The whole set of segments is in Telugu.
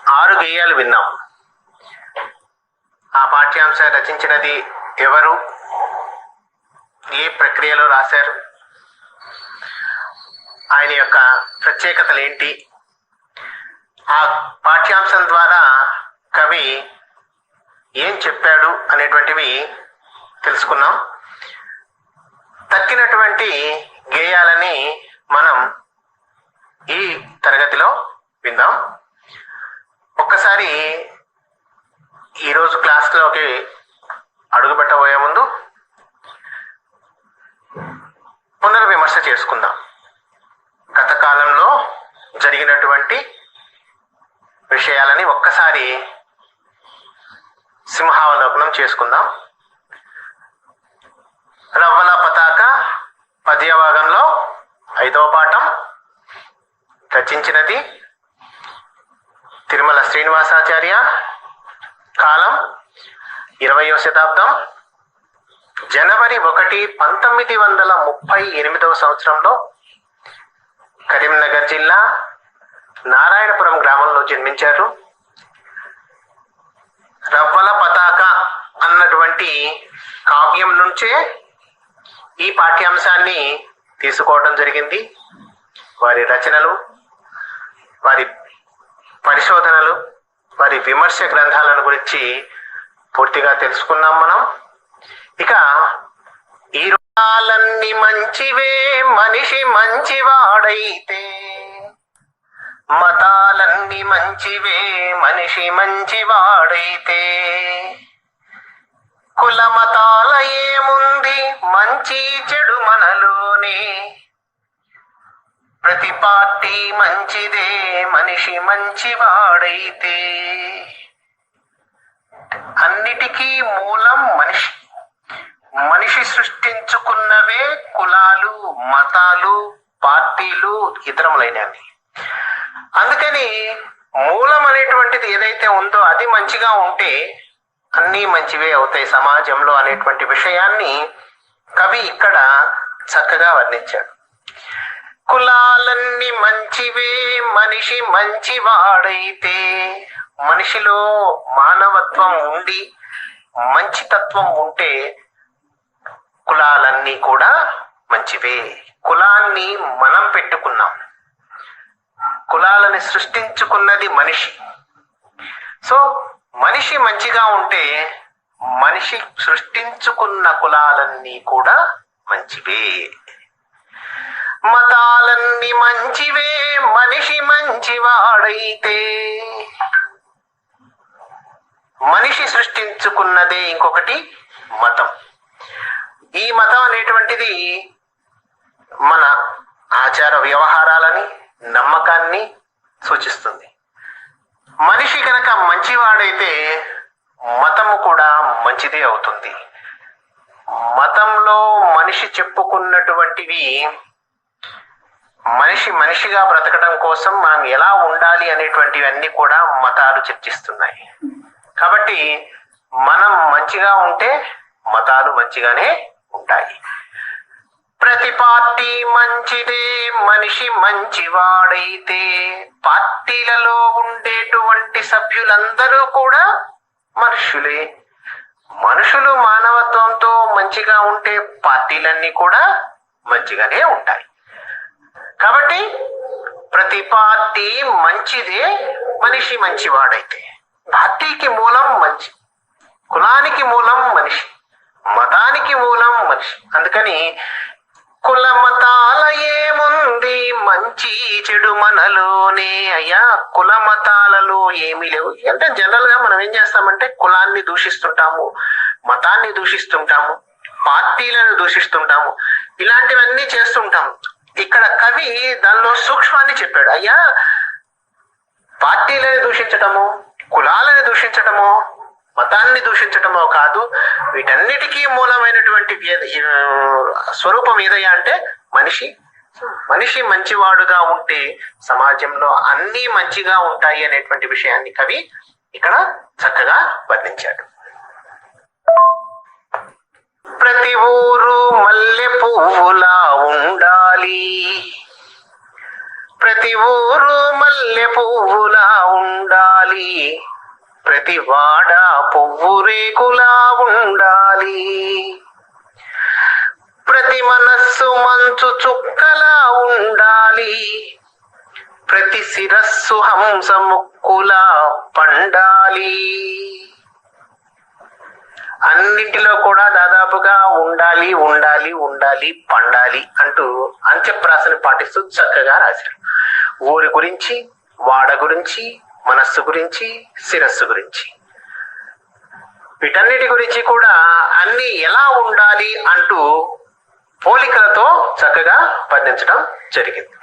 6 గేయాలు విన్నాం. ఆ పాఠ్యాంశం రచించినది ఎవరు, ఏ ప్రక్రియలో రాశారు, ఆయన యొక్క ప్రత్యేకతలు ఏంటి, ఆ పాఠ్యాంశం ద్వారా కవి ఏం చెప్పాడు అనేటువంటివి తెలుసుకున్నాం. తక్కినటువంటి గేయాలని మనం ఈ తరగతిలో విందాం. ఒక్కసారి ఈరోజు క్లాస్లోకి అడుగు పెట్టబోయే ముందు పునర్విమర్శ చేసుకుందాం. గత కాలంలో జరిగినటువంటి విషయాలని ఒక్కసారి సింహావలోకనం చేసుకుందాం. రవ్వల పతాక 10వ భాగంలో 5వ పాఠం రచించినది తిరుమల శ్రీనివాసాచార్య. కాలం 20వ శతాబ్దం, జనవరి 1, 1938 సంవత్సరంలో కరీంనగర్ జిల్లా నారాయణపురం గ్రామంలో జన్మించారు. రవ్వల పతాక అన్నటువంటి కావ్యం నుంచే ఈ పాఠ్యాంశాన్ని తీసుకోవడం జరిగింది. వారి రచనలు, వారి పరిశోధనలు, వారి విమర్శ గ్రంథాలను గురించి పూర్తిగా తెలుసుకున్నాం మనం. ఇక ఈ రోజాలన్నీ మంచివే మనిషి మంచివాడైతే, మతాలన్నీ మంచివే మనిషి మంచివాడైతే, కుల మతాల ఏముంది మంచి చెడు మనలోనే, ప్రతి పార్టీ మంచిదే మనిషి మంచివాడైతే, అన్నిటికీ మూలం మనిషి. మనిషి సృష్టించుకున్నవే కులాలు, మతాలు, పార్టీలు, ఇతరములైనవి. అందుకని మూలం అనేటువంటిది ఏదైతే ఉందో అది మంచిగా ఉంటే అన్నీ మంచివే అవుతాయి సమాజంలో అనేటువంటి విషయాన్ని కవి ఇక్కడ చక్కగా వర్ణించాడు. కులాలన్నీ మంచివే మనిషి మంచివాడైతే, మనిషిలో మానవత్వం ఉండి మంచితత్వం ఉంటే కులాలన్నీ కూడా మంచివే. కులాన్ని మనం పెట్టుకున్నాం, కులాలని సృష్టించుకున్నది మనిషి. సో మనిషి మంచిగా ఉంటే మనిషి సృష్టించుకున్న కులాలన్నీ కూడా మంచివే. మతాలన్నీ మంచివే మనిషి మంచివాడైతే, మనిషి సృష్టించుకున్నదే ఇంకొకటి మతం. ఈ మతం అనేటువంటిది మన ఆచార వ్యవహారాలని, నమ్మకాన్ని సూచిస్తుంది. మనిషి కనుక మంచివాడైతే మతము కూడా మంచిదే అవుతుంది. మతంలో మనిషి చెప్పుకున్నటువంటివి మనిషి మనిషిగా బ్రతకడం కోసం మనం ఎలా ఉండాలి అనేటువంటివన్నీ కూడా మతాలు చర్చిస్తున్నాయి. కాబట్టి మనం మంచిగా ఉంటే మతాలు మంచిగానే ఉంటాయి. ప్రతి పార్టీ మంచిదే మనిషి మంచివాడైతే, పార్టీలలో ఉండేటువంటి సభ్యులందరూ కూడా మనుషులే. మనుషులు మానవత్వంతో మంచిగా ఉంటే పార్టీలన్నీ కూడా మంచిగానే ఉంటాయి. కాబట్టి ప్రతి పార్టీ మంచిదే మనిషి మంచివాడైతే. పార్టీకి మూలం మంచి, కులానికి మూలం మనిషి, మతానికి మూలం మనిషి. అందుకని కుల మతాల ఏముంది మంచి చెడు మనలోనే. అయ్యా కుల మతాలలో ఏమీ లేవు. అంటే జనరల్ గా మనం ఏం చేస్తామంటే కులాన్ని దూషిస్తుంటాము, మతాన్ని దూషిస్తుంటాము, పార్టీలను దూషిస్తుంటాము, ఇలాంటివన్నీ చేస్తుంటాము. ఇక్కడ కవి దానిలో సూక్ష్మాన్ని చెప్పాడు. అయ్యా పార్టీలను దూషించటము, కులాలను దూషించటము, మతాన్ని దూషించటమో కాదు, వీటన్నిటికీ మూలమైనటువంటి స్వరూపం ఏదయ్యా అంటే మనిషి. మనిషి మంచివాడుగా ఉంటే సమాజంలో అన్నీ మంచిగా ఉంటాయి అనేటువంటి విషయాన్ని కవి ఇక్కడ చక్కగా వర్ణించాడు. ప్రతి ఊరు మల్లె పువ్వులా ఉండాలి, ప్రతి ఊరు మల్లె పువ్వులా ఉండాలి, ప్రతి వాడ పువ్వు రేకులా ఉండాలి, ప్రతి మనస్సు మంచు చుక్కలా ఉండాలి, ప్రతి శిరస్సు హంస ముక్కులా పండాలి. అన్నింటిలో కూడా దాదాపుగా ఉండాలి ఉండాలి ఉండాలి పండాలి అంటూ అంత్యప్రాసను పాటిస్తూ చక్కగా రాశారు. ఊరి గురించి, వాడ గురించి, మనస్సు గురించి, శిరస్సు గురించి, వీటన్నిటి గురించి కూడా అన్ని ఎలా ఉండాలి అంటూ పోలికలతో చక్కగా వర్ణించడం జరిగింది.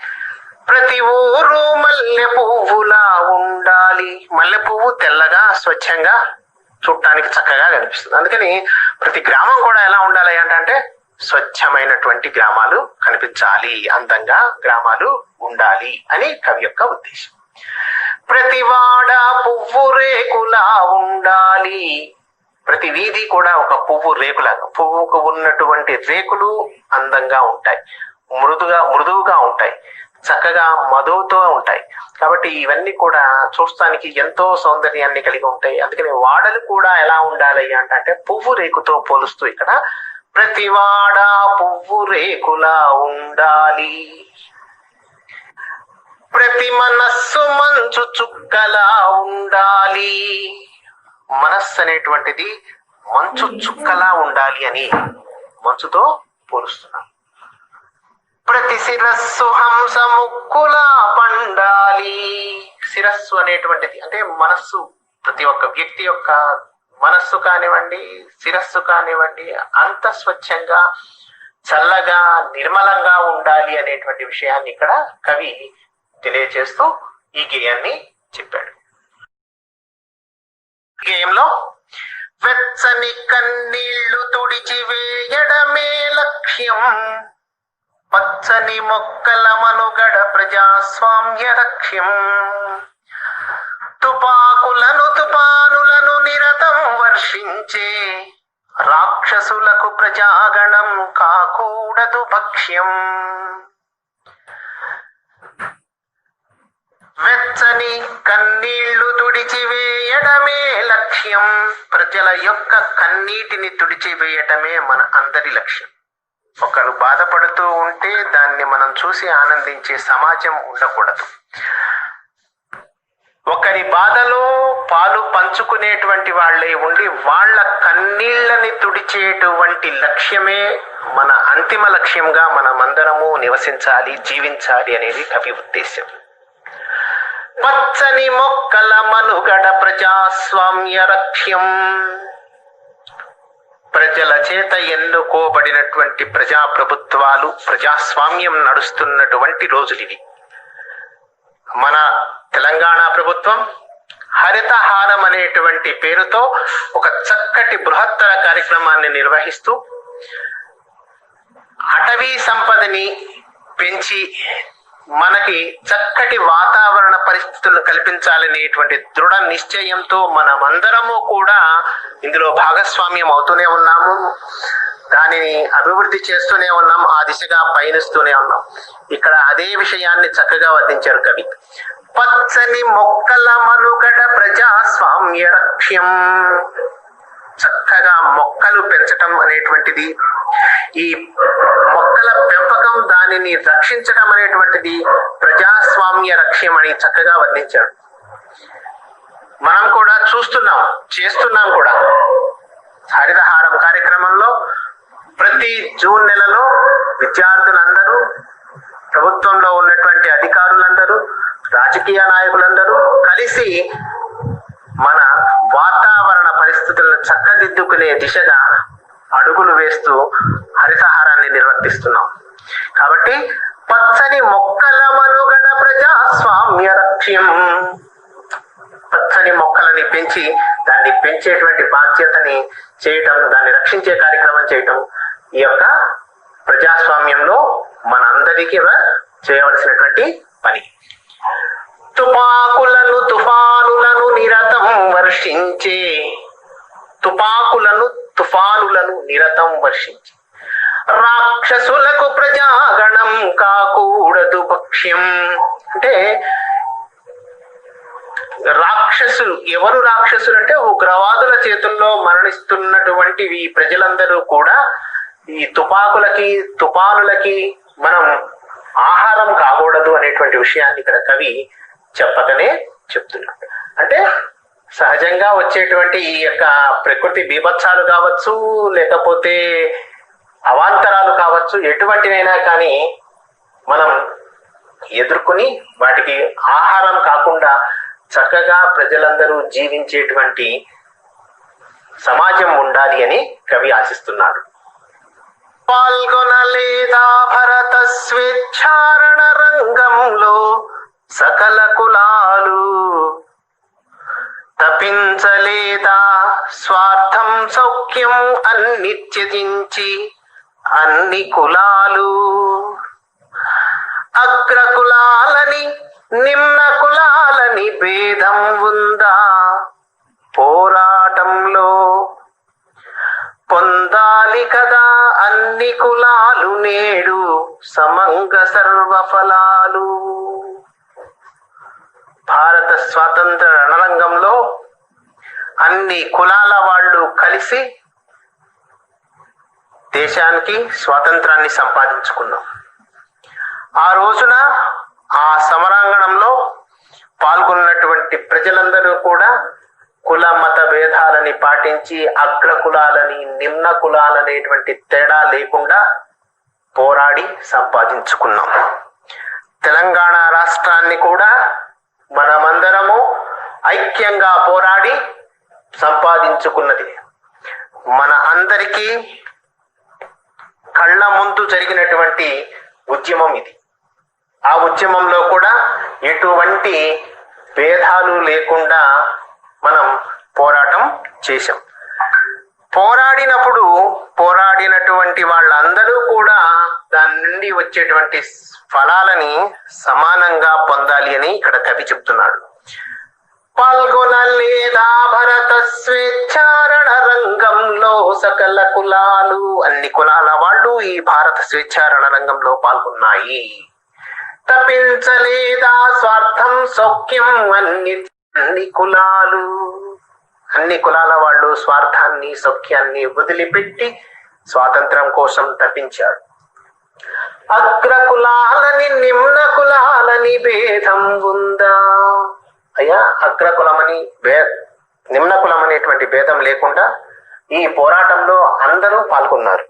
ప్రతి ఊరు మల్లె పువ్వులా ఉండాలి. మల్లె పువ్వు తెల్లగా స్వచ్ఛంగా చూడటానికి చక్కగా కనిపిస్తుంది. అందుకని ప్రతి గ్రామం కూడా ఎలా ఉండాలి అంటే స్వచ్ఛమైనటువంటి గ్రామాలు కనిపించాలి, అందంగా గ్రామాలు ఉండాలి అని కవి యొక్క ఉద్దేశం. ప్రతి వాడ పువ్వు రేకులా ఉండాలి. ప్రతి వీధి కూడా ఒక పువ్వు రేకులాగా, పువ్వుకు ఉన్నటువంటి రేకులు అందంగా ఉంటాయి, మృదువుగా ఉంటాయి, చక్కగా మధువుతో ఉంటాయి. కాబట్టి ఇవన్నీ కూడా చూస్తానికి ఎంతో సౌందర్యాన్ని కలిగి ఉంటాయి. అందుకని వాడలు కూడా ఎలా ఉండాలి అంటే పువ్వు రేకుతో పోలుస్తూ ఇక్కడ ప్రతి వాడ పువ్వు రేకులా ఉండాలి, ప్రతి మనస్సు మంచు చుక్కలా ఉండాలి. మనస్సు అనేటువంటిది మంచు చుక్కలా ఉండాలి అని మంచుతో పోలుస్తున్నాం. ప్రతి శిరస్సు హంస ముక్కులా పండాలి. శిరస్సు అనేటువంటిది అంటే మనస్సు, ప్రతి ఒక్క వ్యక్తి యొక్క మనస్సు కానివ్వండి, శిరస్సు కానివ్వండి, అంత స్వచ్ఛంగా, చల్లగా, నిర్మలంగా ఉండాలి అనేటువంటి విషయాన్ని ఇక్కడ కవి తెలియజేస్తూ ఈ గేయాన్ని చెప్పాడు. గేయంలో వెచ్చని కన్నీళ్లు తుడిచి వేయడమే లక్ష్యం, పచ్చని మొక్కల మనుగడ ప్రజాస్వామ్య లక్ష్యం, తుపాకులను తుపానులను నిరతం వర్షించే రాక్షసులకు ప్రజాగణం కాకూడదు భక్ష్యం. వెచ్చని కన్నీళ్లు తుడిచివేయడమే లక్ష్యం. ప్రజల యొక్క కన్నీటిని తుడిచివేయటమే మన అందరి లక్ష్యం. ఒకరు బాధపడుతూ ఉంటే దాన్ని మనం చూసి ఆనందించే సమాజం ఉండకూడదు. ఒకరి బాధలో పాలు పంచుకునేటువంటి వాళ్ళే ఉండి వాళ్ళ కన్నీళ్లని తుడిచేటువంటి లక్ష్యమే మన అంతిమ లక్ష్యంగా మనమందరము నివసించాలి, జీవించాలి అనేది కవి ఉద్దేశం. పచ్చని మొక్కల మనుగడ ప్రజాస్వామ్య లక్ష్యం. ప్రజల చేత ఎన్నుకోబడినటువంటి ప్రజాప్రభుత్వాలు, ప్రజాస్వామ్యం నడుస్తున్నటువంటి రోజులివి. మన తెలంగాణ ప్రభుత్వం హరితహారం అనేటువంటి పేరుతో ఒక చక్కటి బృహత్తర కార్యక్రమాన్ని నిర్వహిస్తూ అటవీ సంపదని పెంచి మనకి చక్కటి వాతావరణ పరిస్థితులను కల్పించాలనేటువంటి దృఢ నిశ్చయంతో మనమందరము కూడా ఇందులో భాగస్వామ్యం అవుతూనే ఉన్నాము, దానిని అభివృద్ధి చేస్తూనే ఉన్నాం, ఆ దిశగా పయనిస్తూనే ఉన్నాం. ఇక్కడ అదే విషయాన్ని చక్కగా వర్ణించారు కవి. పచ్చని మొక్కల మనుగడ ప్రజాస్వామ్య లక్ష్యం. చక్కగా మొక్కలు పెంచటం అనేటువంటిది, ఈ మొక్కల పెంపకం, దానిని రక్షించడం అనేటువంటిది ప్రజాస్వామ్య లక్ష్యం అని చక్కగా వర్ణించాడు. మనం కూడా చూస్తున్నాం, చేస్తున్నాం కూడా. హరితహారం కార్యక్రమంలో ప్రతి జూన్ నెలలో విద్యార్థులందరూ, ప్రభుత్వంలో ఉన్నటువంటి అధికారులందరూ, రాజకీయ నాయకులందరూ కలిసి మన వాతావరణ పరిస్థితులను చక్కదిద్దుకునే దిశగా అడుగులు వేస్తూ హరితహారాన్ని నిర్వర్తిస్తున్నాం. కాబట్టి పచ్చని మొక్కల మనుగడ ప్రజాస్వామ్య లక్ష్యం. పచ్చని మొక్కలని పెంచి దాన్ని పెంచేటువంటి బాధ్యతని చేయటం, దాన్ని రక్షించే కార్యక్రమం చేయటం ఈ యొక్క ప్రజాస్వామ్యంలో మనందరికీ చేయవలసినటువంటి పని. తుపాకులను తుఫానులను నిరతం వర్షించే. తుపాకులను తుఫానులను నిరతం వర్షించే రాక్షసులకు ప్రజాగణం కాకూడదు భక్ష్యం. అంటే రాక్షసులు, ఎవరు రాక్షసులు అంటే ఉగ్రవాదుల చేతుల్లో మరణిస్తున్నటువంటి ఈ ప్రజలందరూ కూడా ఈ తుపానులకి మనం ఆహారం కాకూడదు అనేటువంటి విషయాన్ని ఇక్కడ కవి చెప్పకనే చెప్తున్నాడు. అంటే సహజంగా వచ్చేటువంటి ఈ యొక్క ప్రకృతి బీభత్సాలు కావచ్చు, లేకపోతే అవాంతరాలు కావచ్చు, ఎటువంటినైనా కానీ మనం ఎదుర్కొని వాటికి ఆహారం కాకుండా చక్కగా ప్రజలందరూ జీవించేటువంటి సమాజం ఉండాలి అని కవి ఆశిస్తున్నాడు. పాల్గొనలేదా భరత స్వేచ్ఛారణ రంగంలో సకల కులాలు, తపించలేదా స్వార్థం సౌఖ్యం అన్ని త్యజించి అన్ని కులాలు, అగ్రకులాలని నిమ్న కులాలని భేదం ఉందా పోరాటంలో, పొందాలి కదా అన్ని కులాలు నేడు సమంగ సర్వఫలాలు. భారత స్వాతంత్ర రణరంగంలో అన్ని కులాల వాళ్ళు కలిసి దేశానికి స్వాతంత్రాన్ని సంపాదించుకున్నాం. ఆ రోజున ఆ సమరాంగణంలో పాల్గొన్నటువంటి ప్రజలందరూ కూడా కుల మత భేదాలని పాటించి అగ్ర కులాలని నిమ్న కులాలనేటువంటి తేడా లేకుండా పోరాడి సంపాదించుకున్నాం. తెలంగాణ రాష్ట్రాన్ని కూడా మనమందరము ఐక్యంగా పోరాడి సంపాదించుకున్నది. మన అందరికీ కళ్ళ ముందు జరిగినటువంటి ఉద్యమం ఇది. ఆ ఉద్యమంలో కూడా ఎటువంటి భేదాలు లేకుండా మనం పోరాటం చేశాం. పోరాడినటువంటి వాళ్ళందరూ కూడా దాని నుండి వచ్చేటువంటి ఫలాలని సమానంగా పొందాలి అని ఇక్కడ కవి చెప్తున్నాడు. పాల్గొనలేదా భరత స్వేచ్ఛారణ రంగంలో సకల కులాలు, అన్ని కులాల వాళ్ళు ఈ భారత స్వేచ్ఛారణ రంగంలో పాల్గొన్నాయి. తప్పించలేదా స్వార్థం సౌఖ్యం అన్ని కులాలు, అన్ని కులాల వాళ్ళు స్వార్థాన్ని సౌఖ్యాన్ని వదిలిపెట్టి స్వాతంత్రం కోసం తప్పించారు. అగ్ర కులాలని నిమ్న కులాలని భేదం ఉందా, అయ్యా అగ్ర కులమని నిమ్న కులం అనేటువంటి భేదం లేకుండా ఈ పోరాటంలో అందరూ పాల్గొన్నారు.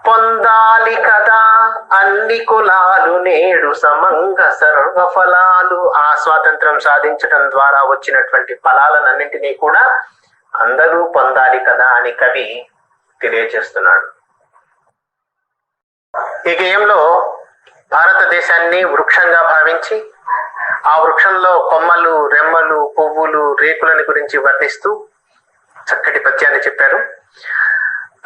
పొందాలి కదా అన్ని కులాలు నేడు సమంగ సర్వఫలాలు, ఆ స్వాతంత్రం సాధించడం ద్వారా వచ్చినటువంటి ఫలాలన్నింటినీ కూడా అందరూ పొందాలి కదా అని కవి తెలియజేస్తున్నాడు. ఈ గేయంలో భారతదేశాన్ని వృక్షంగా భావించి ఆ వృక్షంలో కొమ్మలు, రెమ్మలు, పువ్వులు, రేకులని గురించి వర్ణిస్తూ చక్కటి పద్యాన్ని చెప్పారు.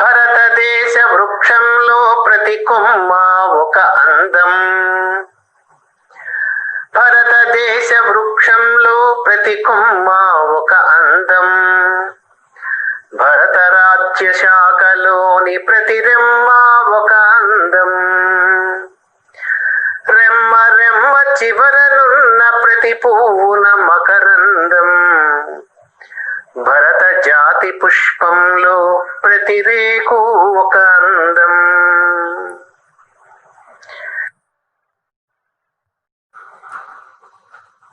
భారతదేశ వృక్షంలో ప్రతి కొమ్మ ఒక అందం, భారతదేశ వృక్షంలో ప్రతి కొమ్మ ఒక అందం, భరత రాజ్య శాఖలోని ప్రతి రెమ్మ ఒక అందం, రెమ్మ రెమ్మ చివరనున్న ప్రతి పువ్వున మకరందం, భరత జాతి పుష్పంలో ప్రతి రేకు ఒక అందం.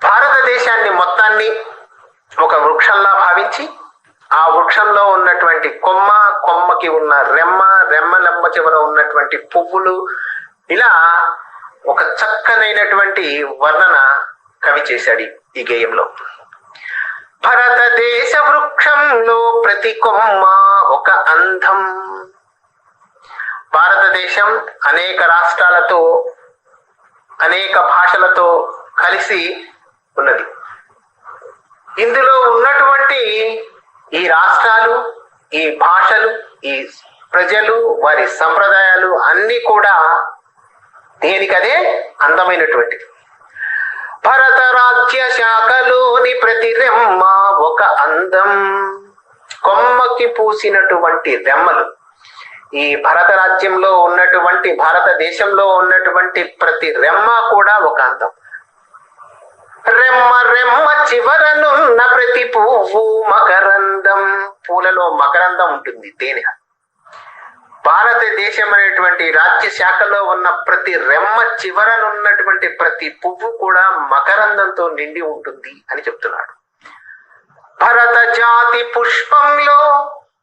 భారతదేశాన్ని మొత్తాన్ని ఒక వృక్షంలా భావించి ఆ వృక్షంలో ఉన్నటువంటి కొమ్మకి ఉన్న రెమ్మ చివర ఉన్నటువంటి పువ్వులు, ఇలా ఒక చక్కనైనటువంటి వర్ణన కవి చేశాడు ఈ గేయంలో. భారతదేశ వృక్షంలో ప్రతి కొమ్మ ఒక అందం. భారతదేశం అనేక రాష్ట్రాలతో అనేక భాషలతో కలిసి ఉన్నది. ఇందులో ఉన్నటువంటి ఈ రాష్ట్రాలు, ఈ భాషలు, ఈ ప్రజలు, వారి సంప్రదాయాలు అన్ని కూడా దేనికదే అందమైనటువంటిది. భరత రాజ్య శాఖలోని ప్రతి రెమ్మ ఒక అందం, కొమ్మకి పూసినటువంటి రెమ్మలు. ఈ భరత రాజ్యంలో ఉన్నటువంటి భారతదేశంలో ఉన్నటువంటి ప్రతి రెమ్మ కూడా ఒక అందం. రెమ్మ రెమ్మ చివరనున్న ప్రతి పువ్వు మకరందం. పూలలో మకరందం ఉంటుంది, తేనె. భారతదేశం అనేటువంటి రాజ్య శాఖలో ఉన్న ప్రతి రెమ్మ చివరనున్నటువంటి ప్రతి పువ్వు కూడా మకరందంతో నిండి ఉంటుంది అని చెప్తున్నాడు. భరత జాతి పుష్పంలో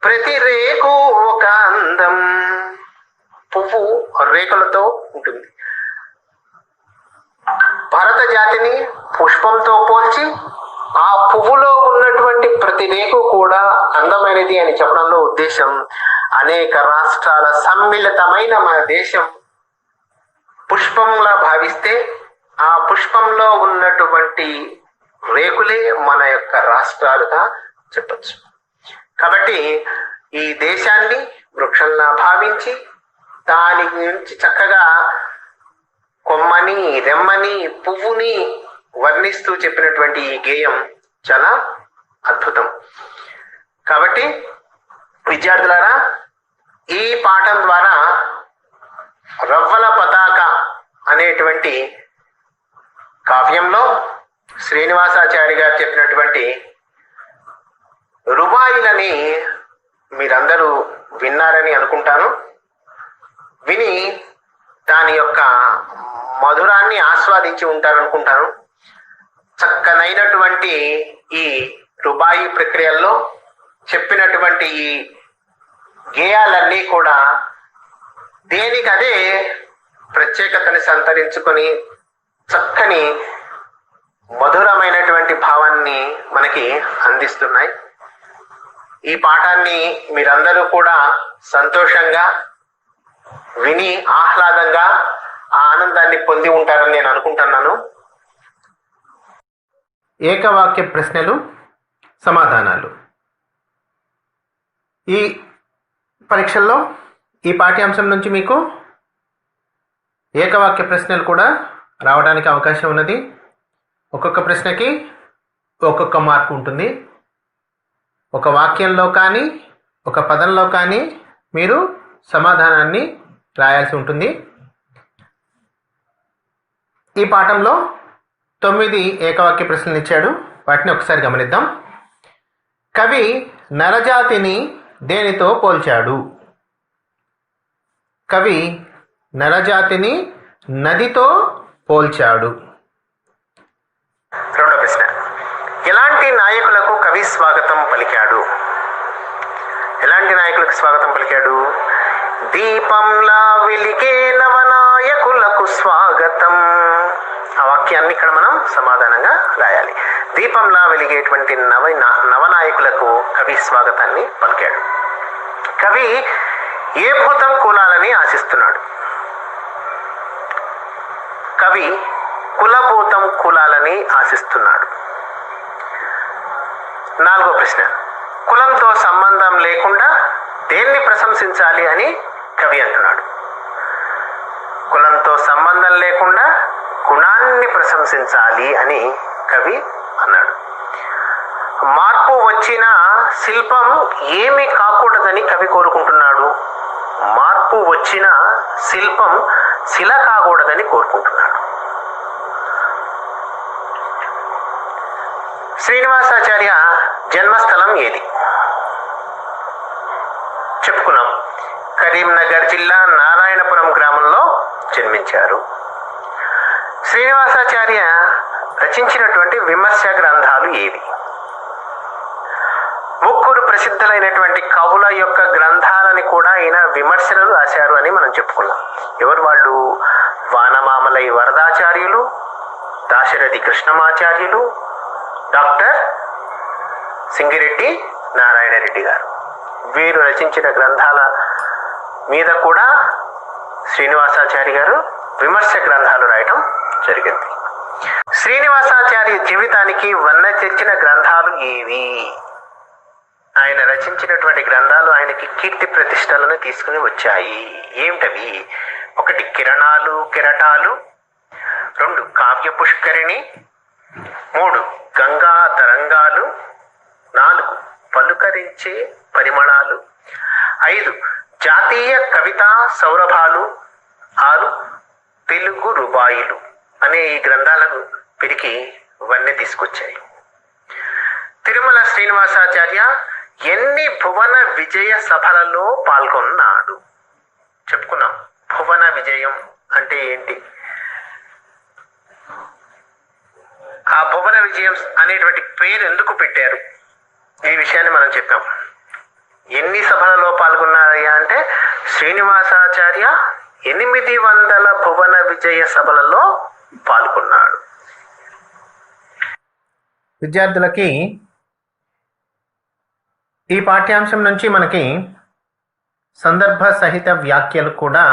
ప్రతి రేకు ఒక అందం. పువ్వు రేకులతో ఉంటుంది. భరత జాతిని పుష్పంతో పోల్చి ఆ పువ్వులో ఉన్నటువంటి ప్రతి రేకు కూడా అందమైనది అని చెప్పడంలో ఉద్దేశం, అనేక రాష్ట్రాల సమ్మిళితమైన మన దేశం పుష్పంలా భావిస్తే ఆ పుష్పంలో ఉన్నటువంటి రేకులే మన యొక్క రాష్ట్రాలుగా చెప్పచ్చు. కాబట్టి ఈ దేశాన్ని వృక్షంలా భావించి దాని గురించి చక్కగా కొమ్మని, రెమ్మని, పువ్వుని వర్ణిస్తూ చెప్పినటువంటి ఈ గేయం చాలా అద్భుతం. కాబట్టి విద్యార్థులారా, ఈ పాఠం ద్వారా రవ్వల పతాక అనేటువంటి కావ్యంలో శ్రీనివాసాచారి గారు చెప్పినటువంటి రుబాయిలని మీరందరూ విన్నారని అనుకుంటాను. విని దాని యొక్క మధురాన్ని ఆస్వాదించి ఉంటారనుకుంటాను. చక్కనైనటువంటి ఈ రుబాయి ప్రక్రియల్లో చెప్పినటువంటి ఈ గేయాలన్నీ కూడా దేనికదే ప్రత్యేకతని సంతరించుకొని చక్కని మధురమైనటువంటి భావాన్ని మనకి అందిస్తున్నాయి. ఈ పాఠాన్ని మీరందరూ కూడా సంతోషంగా విని ఆహ్లాదంగా ఆ ఆనందాన్ని పొంది ఉంటారని నేను అనుకుంటున్నాను. ఏకవాక్య ప్రశ్నలు, సమాధానాలు. ఈ పరీక్షల్లో ఈ పాఠ్యాంశం నుంచి మీకు ఏకవాక్య ప్రశ్నలు కూడా రావడానికి అవకాశం ఉన్నది. ఒక్కొక్క ప్రశ్నకి ఒక్కొక్క మార్కు ఉంటుంది. ఒక వాక్యంలో కానీ ఒక పదంలో కానీ మీరు సమాధానాన్ని రాయాల్సి ఉంటుంది. ఈ పాఠంలో 9 ఏకవాక్య ప్రశ్నలు ఇచ్చాడు. వాటిని ఒకసారి గమనిద్దాం. కవి నరజాతిని దేనితో పోల్చాడు? కవి నరజాతిని నదితో పోల్చాడు. రెండో ప్రశ్న, ఎలాంటి నాయకులకు కవి స్వాగతం పలికాడు? ఎలాంటి నాయకులకు స్వాగతం పలికాడు? దీపంలా వెలిగే నవనాయకులకు స్వాగతం. ఆ వాక్యాన్ని ఇక్కడ మనం సమాధానంగా రాయాలి. దీపంలా వెలిగేటువంటి నవనాయకులకు కవి స్వాగతాన్ని పలికాడు. కవి ఏ భూతం కూలాలని ఆశిస్తున్నాడు? కవి కులభూతం కూలాలని ఆశిస్తున్నాడు. నాలుగో ప్రశ్న, కులంతో సంబంధం లేకుండా దేన్ని ప్రశంసించాలి అని కవి అంటున్నాడు? కులంతో సంబంధం లేకుండా గుణాన్ని ప్రశంసించాలి అని కవి అన్నాడు. మార్పు వచ్చిన శిల్పం ఏమి కాకూడదని కవి కోరుకుంటున్నాడు? మార్పు వచ్చిన శిల్పం శిల కాకూడదని కోరుకుంటున్నాడు. శ్రీనివాసాచార్య జన్మస్థలం ఏది? చెప్పుకున్నాం, కరీంనగర్ జిల్లా నారాయణపురం గ్రామంలో జన్మించారు. శ్రీనివాసాచార్య రచించినటువంటి విమర్శ గ్రంథాలు ఏవి? ముగ్గురు ప్రసిద్ధులైనటువంటి కవుల యొక్క గ్రంథాలని కూడా ఈయన విమర్శలు రాశారు అని మనం చెప్పుకున్నాం. ఎవరు వాళ్ళు? వానమామలై వరదాచార్యులు, దాశరథి కృష్ణమాచార్యులు, డాక్టర్ సింగిరెడ్డి నారాయణరెడ్డి గారు. వీరు రచించిన గ్రంథాల మీద కూడా శ్రీనివాసాచారి గారు విమర్శ గ్రంథాలు రాయటం జరిగింది. శ్రీనివాసాచార్య జీవితానికి వన్న తెచ్చిన గ్రంథాలు ఏవి? ఆయన రచించినటువంటి గ్రంథాలు ఆయనకి కీర్తి ప్రతిష్టలను తీసుకుని వచ్చాయి. ఏమిటవి? 1 కిరణాలు కెరటాలు, 2 కావ్య పుష్కరిణి, 3 గంగా తరంగాలు, 4 పలుకరించే పరిమళాలు, 5 జాతీయ కవితా సౌరభాలు, 6 తెలుగు రుబాయిలు అనే ఈ గ్రంథాలను వీరికి ఇవన్నీ తీసుకొచ్చాయి. తిరుమల శ్రీనివాసాచార్య ఎన్ని భువన విజయ సభలలో పాల్గొన్నాడు? చెప్పుకున్నాం. భువన విజయం అంటే ఏంటి? ఆ భువన విజయం అనేటువంటి పేరు ఎందుకు పెట్టారు? ఈ విషయాన్ని మనం చెప్పాం. ఎన్ని సభలలో పాల్గొన్నారయ్యా అంటే శ్రీనివాసాచార్య 800 భువన విజయ సభలలో పాల్గొన్నాడు. విద్యార్థులకి ఈ పాఠ్యాంశం నుంచి మనకి సందర్భ సహిత వ్యాఖ్యలు కూడా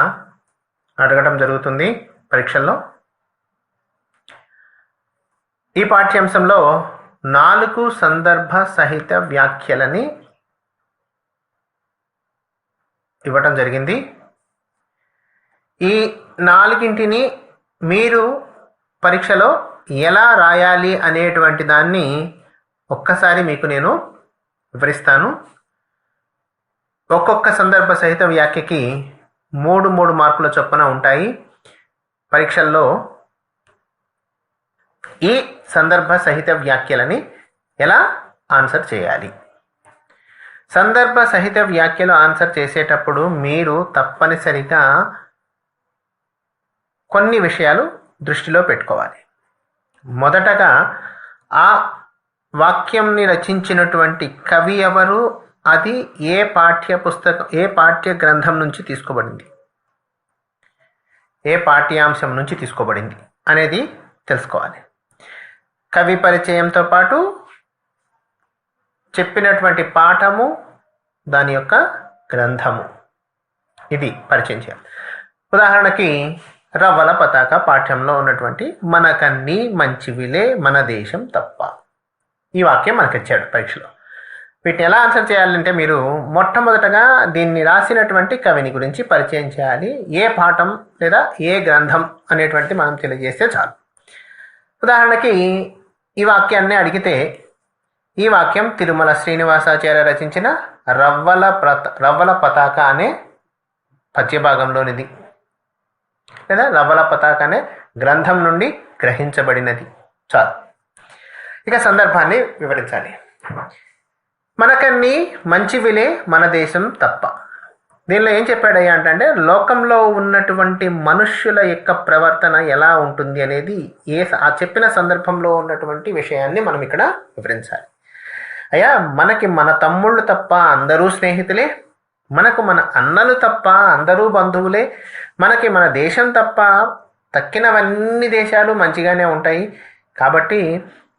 అడగడం జరుగుతుంది పరీక్షల్లో. ఈ పాఠ్యాంశంలో 4 సందర్భ సహిత వ్యాఖ్యలని ఇవ్వటం జరిగింది. ఈ 4టిని మీరు పరీక్షలో ఎలా రాయాలి అనేటువంటి దాన్ని ఒక్కసారి మీకు నేను వివరిస్తాను. ఒక్కొక్క సందర్భ సహిత వ్యాఖ్యకి 3 మార్కుల చొప్పున ఉంటాయి. పరీక్షల్లో ఈ సందర్భ సహిత వ్యాఖ్యలని ఎలా ఆన్సర్ చేయాలి? సందర్భ సహిత వ్యాఖ్యలు ఆన్సర్ చేసేటప్పుడు మీరు తప్పనిసరిగా కొన్ని విషయాలు దృష్టిలో పెట్టుకోవాలి. మొదటగా ఆ వాక్యంని రచించినటువంటి కవి ఎవరు, అది ఏ పాఠ్య గ్రంథం నుంచి తీసుకోబడింది, ఏ పాఠ్యాంశం నుంచి తీసుకోబడింది అనేది తెలుసుకోవాలి. కవి పరిచయంతో పాటు చెప్పినటువంటి పాఠము, దాని యొక్క గ్రంథము, ఇది పరిచయం చేయాలి. ఉదాహరణకి రవ్వల పతాక పాఠ్యంలో ఉన్నటువంటి మనకన్నీ మంచివిలే మన దేశం తప్ప, ఈ వాక్యం మనకి ఇచ్చాడు పరీక్షలో. వీటిని ఎలా ఆన్సర్ చేయాలంటే మీరు మొట్టమొదటగా దీన్ని రాసినటువంటి కవిని గురించి పరిచయం చేయాలి. ఏ పాఠం లేదా ఏ గ్రంథం అనేటువంటి మనం తెలియజేస్తే చాలు. ఉదాహరణకి ఈ వాక్యాన్ని అడిగితే ఈ వాక్యం తిరుమల శ్రీనివాసాచార్య రచించిన రవ్వల పతాక అనే పద్యభాగంలోనిది, లేదా రవ్వల పతాక అనే గ్రంథం నుండి గ్రహించబడినది. చాలు. ఇక సందర్భాన్ని వివరించాలి. మనకన్నీ మంచివిలే మన దేశం తప్ప. దీనిలో ఏం చెప్పాడయ్యా అంటే లోకంలో ఉన్నటువంటి మనుష్యుల యొక్క ప్రవర్తన ఎలా ఉంటుంది అనేది ఆ చెప్పిన సందర్భంలో ఉన్నటువంటి విషయాన్ని మనం ఇక్కడ వివరించాలి. అయ్యా, మనకి మన తమ్ముళ్ళు తప్ప అందరూ స్నేహితులే, మనకు మన అన్నలు తప్ప అందరూ బంధువులే, మనకి మన దేశం తప్ప తక్కినవన్నీ దేశాలు మంచిగానే ఉంటాయి. కాబట్టి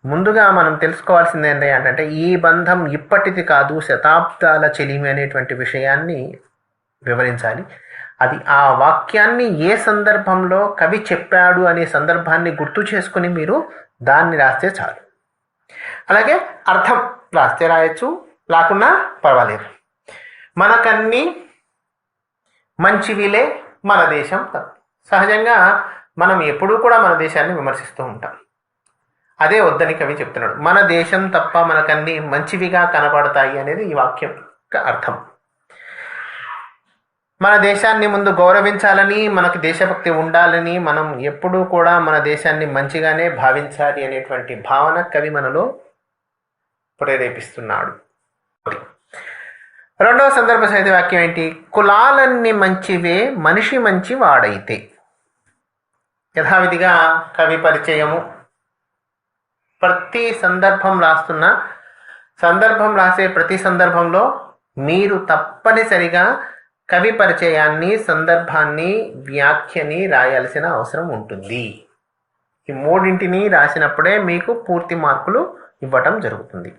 ముందుగా మనం తెలుసుకోవాల్సింది ఏంటంటే ఈ బంధం ఇప్పటిది కాదు, శతాబ్దాల చెలిమి అనేటువంటి విషయాన్ని వివరించాలి. అది ఆ వాక్యాన్ని ఏ సందర్భంలో కవి చెప్పాడు అనే సందర్భాన్ని గుర్తు చేసుకుని మీరు దాన్ని రాస్తే చాలు. అలాగే అర్థం రాస్తే రాయొచ్చు, లేకున్నా పర్వాలేదు. మనకన్నీ మంచివిలే మన దేశం తప్ప. సహజంగా మనం ఎప్పుడూ కూడా మన దేశాన్ని విమర్శిస్తూ ఉంటాం. అదే వద్దని కవి చెప్తున్నాడు. మన దేశం తప్ప మనకన్నీ మంచివిగా కనబడతాయి అనేది ఈ వాక్యం యొక్క అర్థం. మన దేశాన్ని ముందు గౌరవించాలని, మనకు దేశభక్తి ఉండాలని, మనం ఎప్పుడూ కూడా మన దేశాన్ని మంచిగానే భావించాలి అనేటువంటి భావన కవి మనలో ప్రేరేపిస్తున్నాడు. రెండవ సందర్భ సహిత వాక్యం ఏంటి? కులాలన్నీ మంచివే మనిషి మంచి వాడైతే. యథావిధిగా కవి పరిచయము, ప్రతి సందర్భం రాసే ప్రతి సందర్భంలో మీరు తప్పనిసరిగా కవి పరిచయాన్ని, సందర్భాన్ని, వ్యాఖ్యని రాయాల్సిన అవసరం ఉంటుంది. ఈ 3 రాసినప్పుడే మీకు పూర్తి మార్కులు ఇవ్వటం జరుగుతుంది.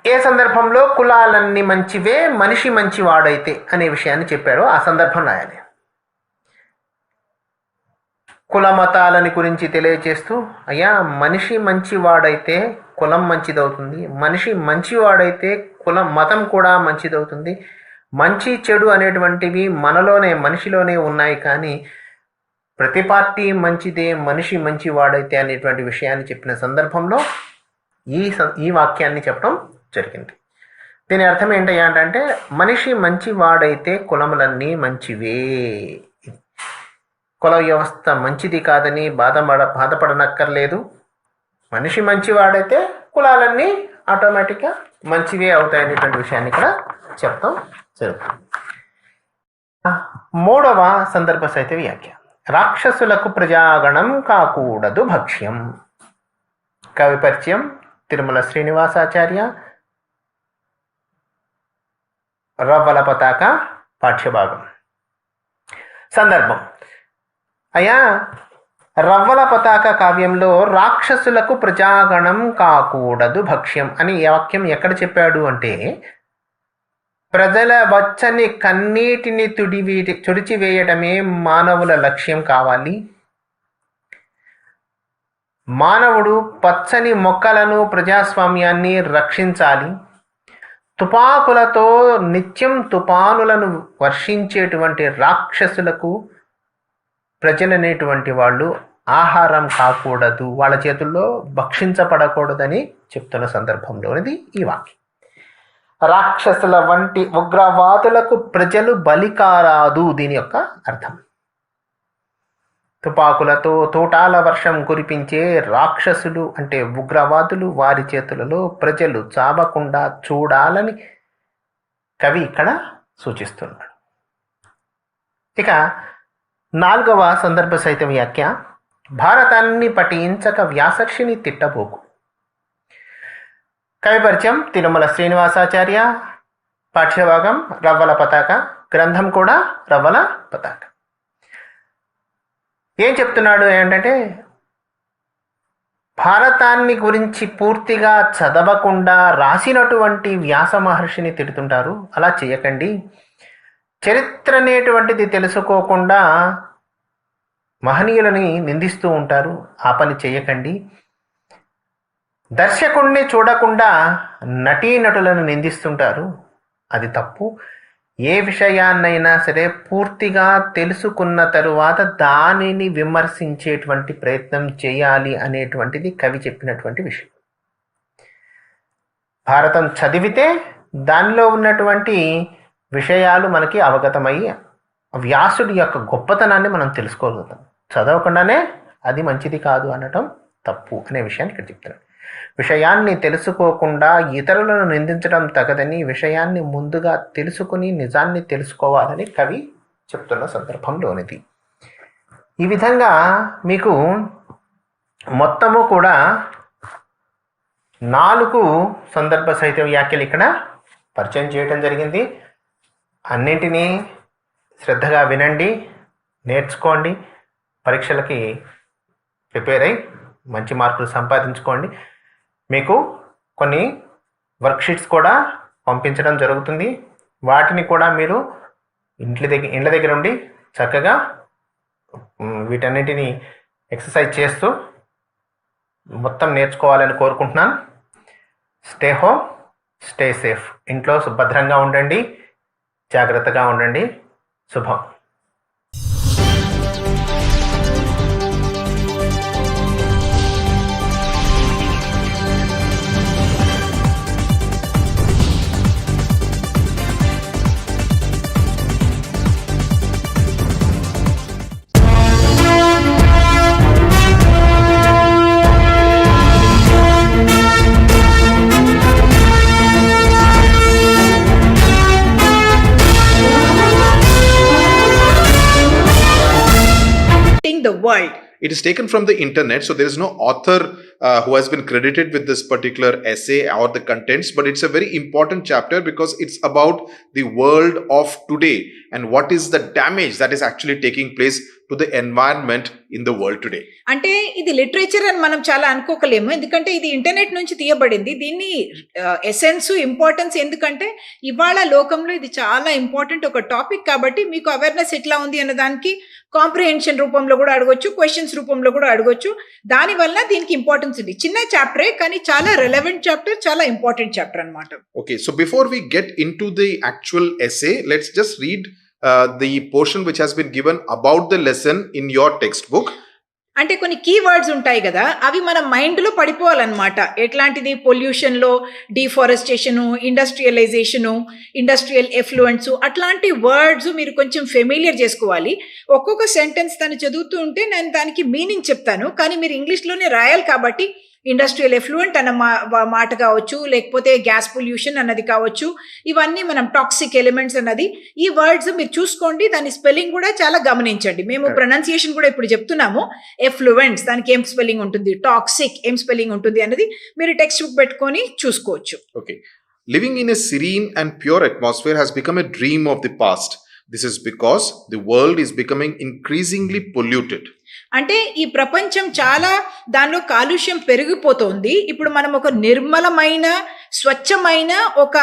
ఏ సందర్భంలో కులాలన్నీ మంచివే మనిషి మంచివాడైతే అనే విషయాన్ని చెప్పాడో ఆ సందర్భం రాయాలి. కుల మతాలని గురించి తెలియజేస్తూ, అయ్యా మనిషి మంచివాడైతే కులం మంచిదవుతుంది, మనిషి మంచివాడైతే మతం కూడా మంచిదవుతుంది. మంచి చెడు అనేటువంటివి మనిషిలోనే ఉన్నాయి, కానీ ప్రతి పార్టీ మంచిదే మనిషి మంచివాడైతే అనేటువంటి విషయాన్ని చెప్పిన సందర్భంలో ఈ వాక్యాన్ని చెప్పడం జరిగింది. దీని అర్థం ఏంటయ్యా అంటే మనిషి మంచివాడైతే కులములన్నీ మంచివే. కుల వ్యవస్థ మంచిది కాదని బాధపడనక్కర్లేదు. మనిషి మంచివాడైతే కులాలన్నీ ఆటోమేటిక్గా మంచివే అవుతాయనేటువంటి విషయాన్ని ఇక్కడ చెప్తాం జరుగుతుంది. 3వ సందర్భ సహిత వ్యాఖ్య. రాక్షసులకు ప్రజాగణం కాకూడదు భక్ష్యం. కవి పరిచయం తిరుమల శ్రీనివాసాచార్య, రవ్వల పతాక పాఠ్యభాగం. సందర్భం: అయ్యా, రవ్వల పతాక కావ్యంలో రాక్షసులకు ప్రజాగణం కాకూడదు భక్ష్యం అని వాక్యం ఎక్కడ చెప్పాడు అంటే, ప్రజల వచ్చని కన్నీటిని తుడిచివేయటమే మానవుల లక్ష్యం కావాలి. మానవుడు పచ్చని మొక్కలను, ప్రజాస్వామ్యాన్ని రక్షించాలి. తుపాకులతో నిత్యం తుపానులను వర్షించేటువంటి రాక్షసులకు ప్రజలనేటువంటి వాళ్ళు ఆహారం కాకూడదు, వాళ్ళ చేతుల్లో భక్షించబడకూడదని చెప్తున్న సందర్భంలోనిది ఈ వాక్యం. రాక్షసుల వంటి ఉగ్రవాదులకు ప్రజలు బలి కారాదు దీని యొక్క అర్థం. తుపాకులతో తోటాల వర్షం కురిపించే రాక్షసులు అంటే ఉగ్రవాదులు, వారి చేతులలో ప్రజలు చావకుండా చూడాలని కవి ఇక్కడ సూచిస్తున్నాడు. ఇక 4వ సందర్భ సహిత వ్యాఖ్య. భారతాన్ని పఠించక వ్యాసర్షిని తిట్టబోకు. కవి పరిచయం తిరుమల శ్రీనివాసాచార్య, పాఠ్యభాగం రవ్వల పతాక, గ్రంథం కూడా రవ్వల పతాక. ఏం చెప్తున్నాడు ఏంటంటే, భారతాన్ని గురించి పూర్తిగా చదవకుండా రాసినటువంటి వ్యాస మహర్షిని తిడుతుంటారు. అలా చేయకండి. చరిత్ర అనేటువంటిది తెలుసుకోకుండా మహనీయులని నిందిస్తూ ఉంటారు. ఆ పని చేయకండి. దర్శకుణ్ణి చూడకుండా నటీనటులను నిందిస్తుంటారు. అది తప్పు. ఏ విషయాన్నైనా సరే పూర్తిగా తెలుసుకున్న తరువాత దానిని విమర్శించేటువంటి ప్రయత్నం చేయాలి అనేటువంటిది కవి చెప్పినటువంటి విషయం. భారతం చదివితే దానిలో ఉన్నటువంటి విషయాలు మనకి అవగతమయ్యి వ్యాసుడి యొక్క గొప్పతనాన్ని మనం తెలుసుకోగలుగుతాం. చదవకుండానే అది మంచిది కాదు అనటం తప్పు అనే విషయాన్ని ఇక్కడ చెప్తున్నాడు. విషయాన్ని తెలుసుకోకుండా ఇతరులను నిందించడం తగదని, విషయాన్ని ముందుగా తెలుసుకుని నిజాన్ని తెలుసుకోవాలని కవి చెప్తున్న సందర్భంలోనిది. ఈ విధంగా మీకు మొత్తము కూడా 4 సందర్భ సహిత వ్యాఖ్యలు ఇక్కడ పరిచయం చేయడం జరిగింది. అన్నింటినీ శ్రద్ధగా వినండి, నేర్చుకోండి, పరీక్షలకి ప్రిపేర్ అయ్యి మంచి మార్కులు సంపాదించుకోండి. మీకు కొన్ని వర్క్షీట్స్ కూడా పంపించడం జరుగుతుంది. వాటిని కూడా మీరు ఇండ్ల దగ్గర ఉండి చక్కగా వీటన్నిటిని ఎక్సర్సైజ్ చేస్తూ మొత్తం నేర్చుకోవాలని కోరుకుంటున్నాను. Stay home, stay safe. ఇంట్లో భద్రంగా ఉండండి, జాగ్రత్తగా ఉండండి. శుభం. The world. It is taken from the internet, so there is no author who has been credited with this particular essay or the contents, but it's a very important chapter because it's about the world of today and what is the damage that is actually taking place to the environment in the world today. అంటే ఇది లిటరేచర్ అని మనం చాలా అనుకోకలేము, ఎందుకంటే ఇది ఇంటర్నెట్ నుంచి తీయబడింది. దీన్ని ఎసెన్స్, ఇంపార్టెన్స్ ఎందుకంటే ఇవాళ లోకంలో ఇది చాలా ఇంపార్టెంట్ ఒక టాపిక్ కాబట్టి మీకు అవేర్నెస్ ఎట్లా ఉంది అన్న దానికి కాంప్రిహెన్షన్ రూపంలో కూడా అడగొచ్చు, క్వశ్చన్స్ రూపంలో కూడా అడగొచ్చు. దానివల్ల దీనికి ఇంపార్టెన్స్ ఉంది. చిన్న చాప్టరే కానీ చాలా రెలవెంట్ చాప్టర్, చాలా ఇంపార్టెంట్ చాప్టర్ అన్నమాట. Okay, so before we get into the actual essay, let's just read the portion which has been given about the lesson in your textbook. అంటే కొన్ని కీవర్డ్స్ ఉంటాయి కదా, అవి మన మైండ్లో పడిపోవాలన్నమాట. ఎట్లాంటిది? పొల్యూషన్లో డిఫారెస్టేషను, ఇండస్ట్రియలైజేషను, ఇండస్ట్రియల్ ఎఫ్లుయెంట్స్, అట్లాంటి వర్డ్స్ మీరు కొంచెం ఫెమిలియర్ చేసుకోవాలి. ఒక్కొక్క సెంటెన్స్ తను చదువుతూ ఉంటే నేను దానికి మీనింగ్ చెప్తాను, కానీ మీరు ఇంగ్లీష్లోనే రాయాలి. కాబట్టి ఇండస్ట్రియల్ ఎఫ్లుయెంట్ అన్న మాట కావచ్చు, లేకపోతే గ్యాస్ పొల్యూషన్ అన్నది కావచ్చు, ఇవన్నీ మనం టాక్సిక్ ఎలిమెంట్స్ అన్నది, ఈ వర్డ్స్ మీరు చూసుకోండి. దాని స్పెల్లింగ్ కూడా చాలా గమనించండి. మేము ప్రొనౌన్సియేషన్ కూడా ఇప్పుడు చెప్తున్నాము. ఎఫ్లుయెంట్స్ దానికి ఏం స్పెల్లింగ్ ఉంటుంది, టాక్సిక్ ఏం స్పెల్లింగ్ ఉంటుంది అన్నది మీరు టెక్స్ట్ బుక్ పెట్టుకొని చూసుకోవచ్చు. Okay. Living in a serene and pure atmosphere has become a dream of the past. This is because the world is becoming increasingly polluted. అంటే ఈ ప్రపంచం చాలా దానిలో కాలుష్యం పెరిగిపోతుంది. ఇప్పుడు మనం ఒక నిర్మలమైన, స్వచ్ఛమైన ఒక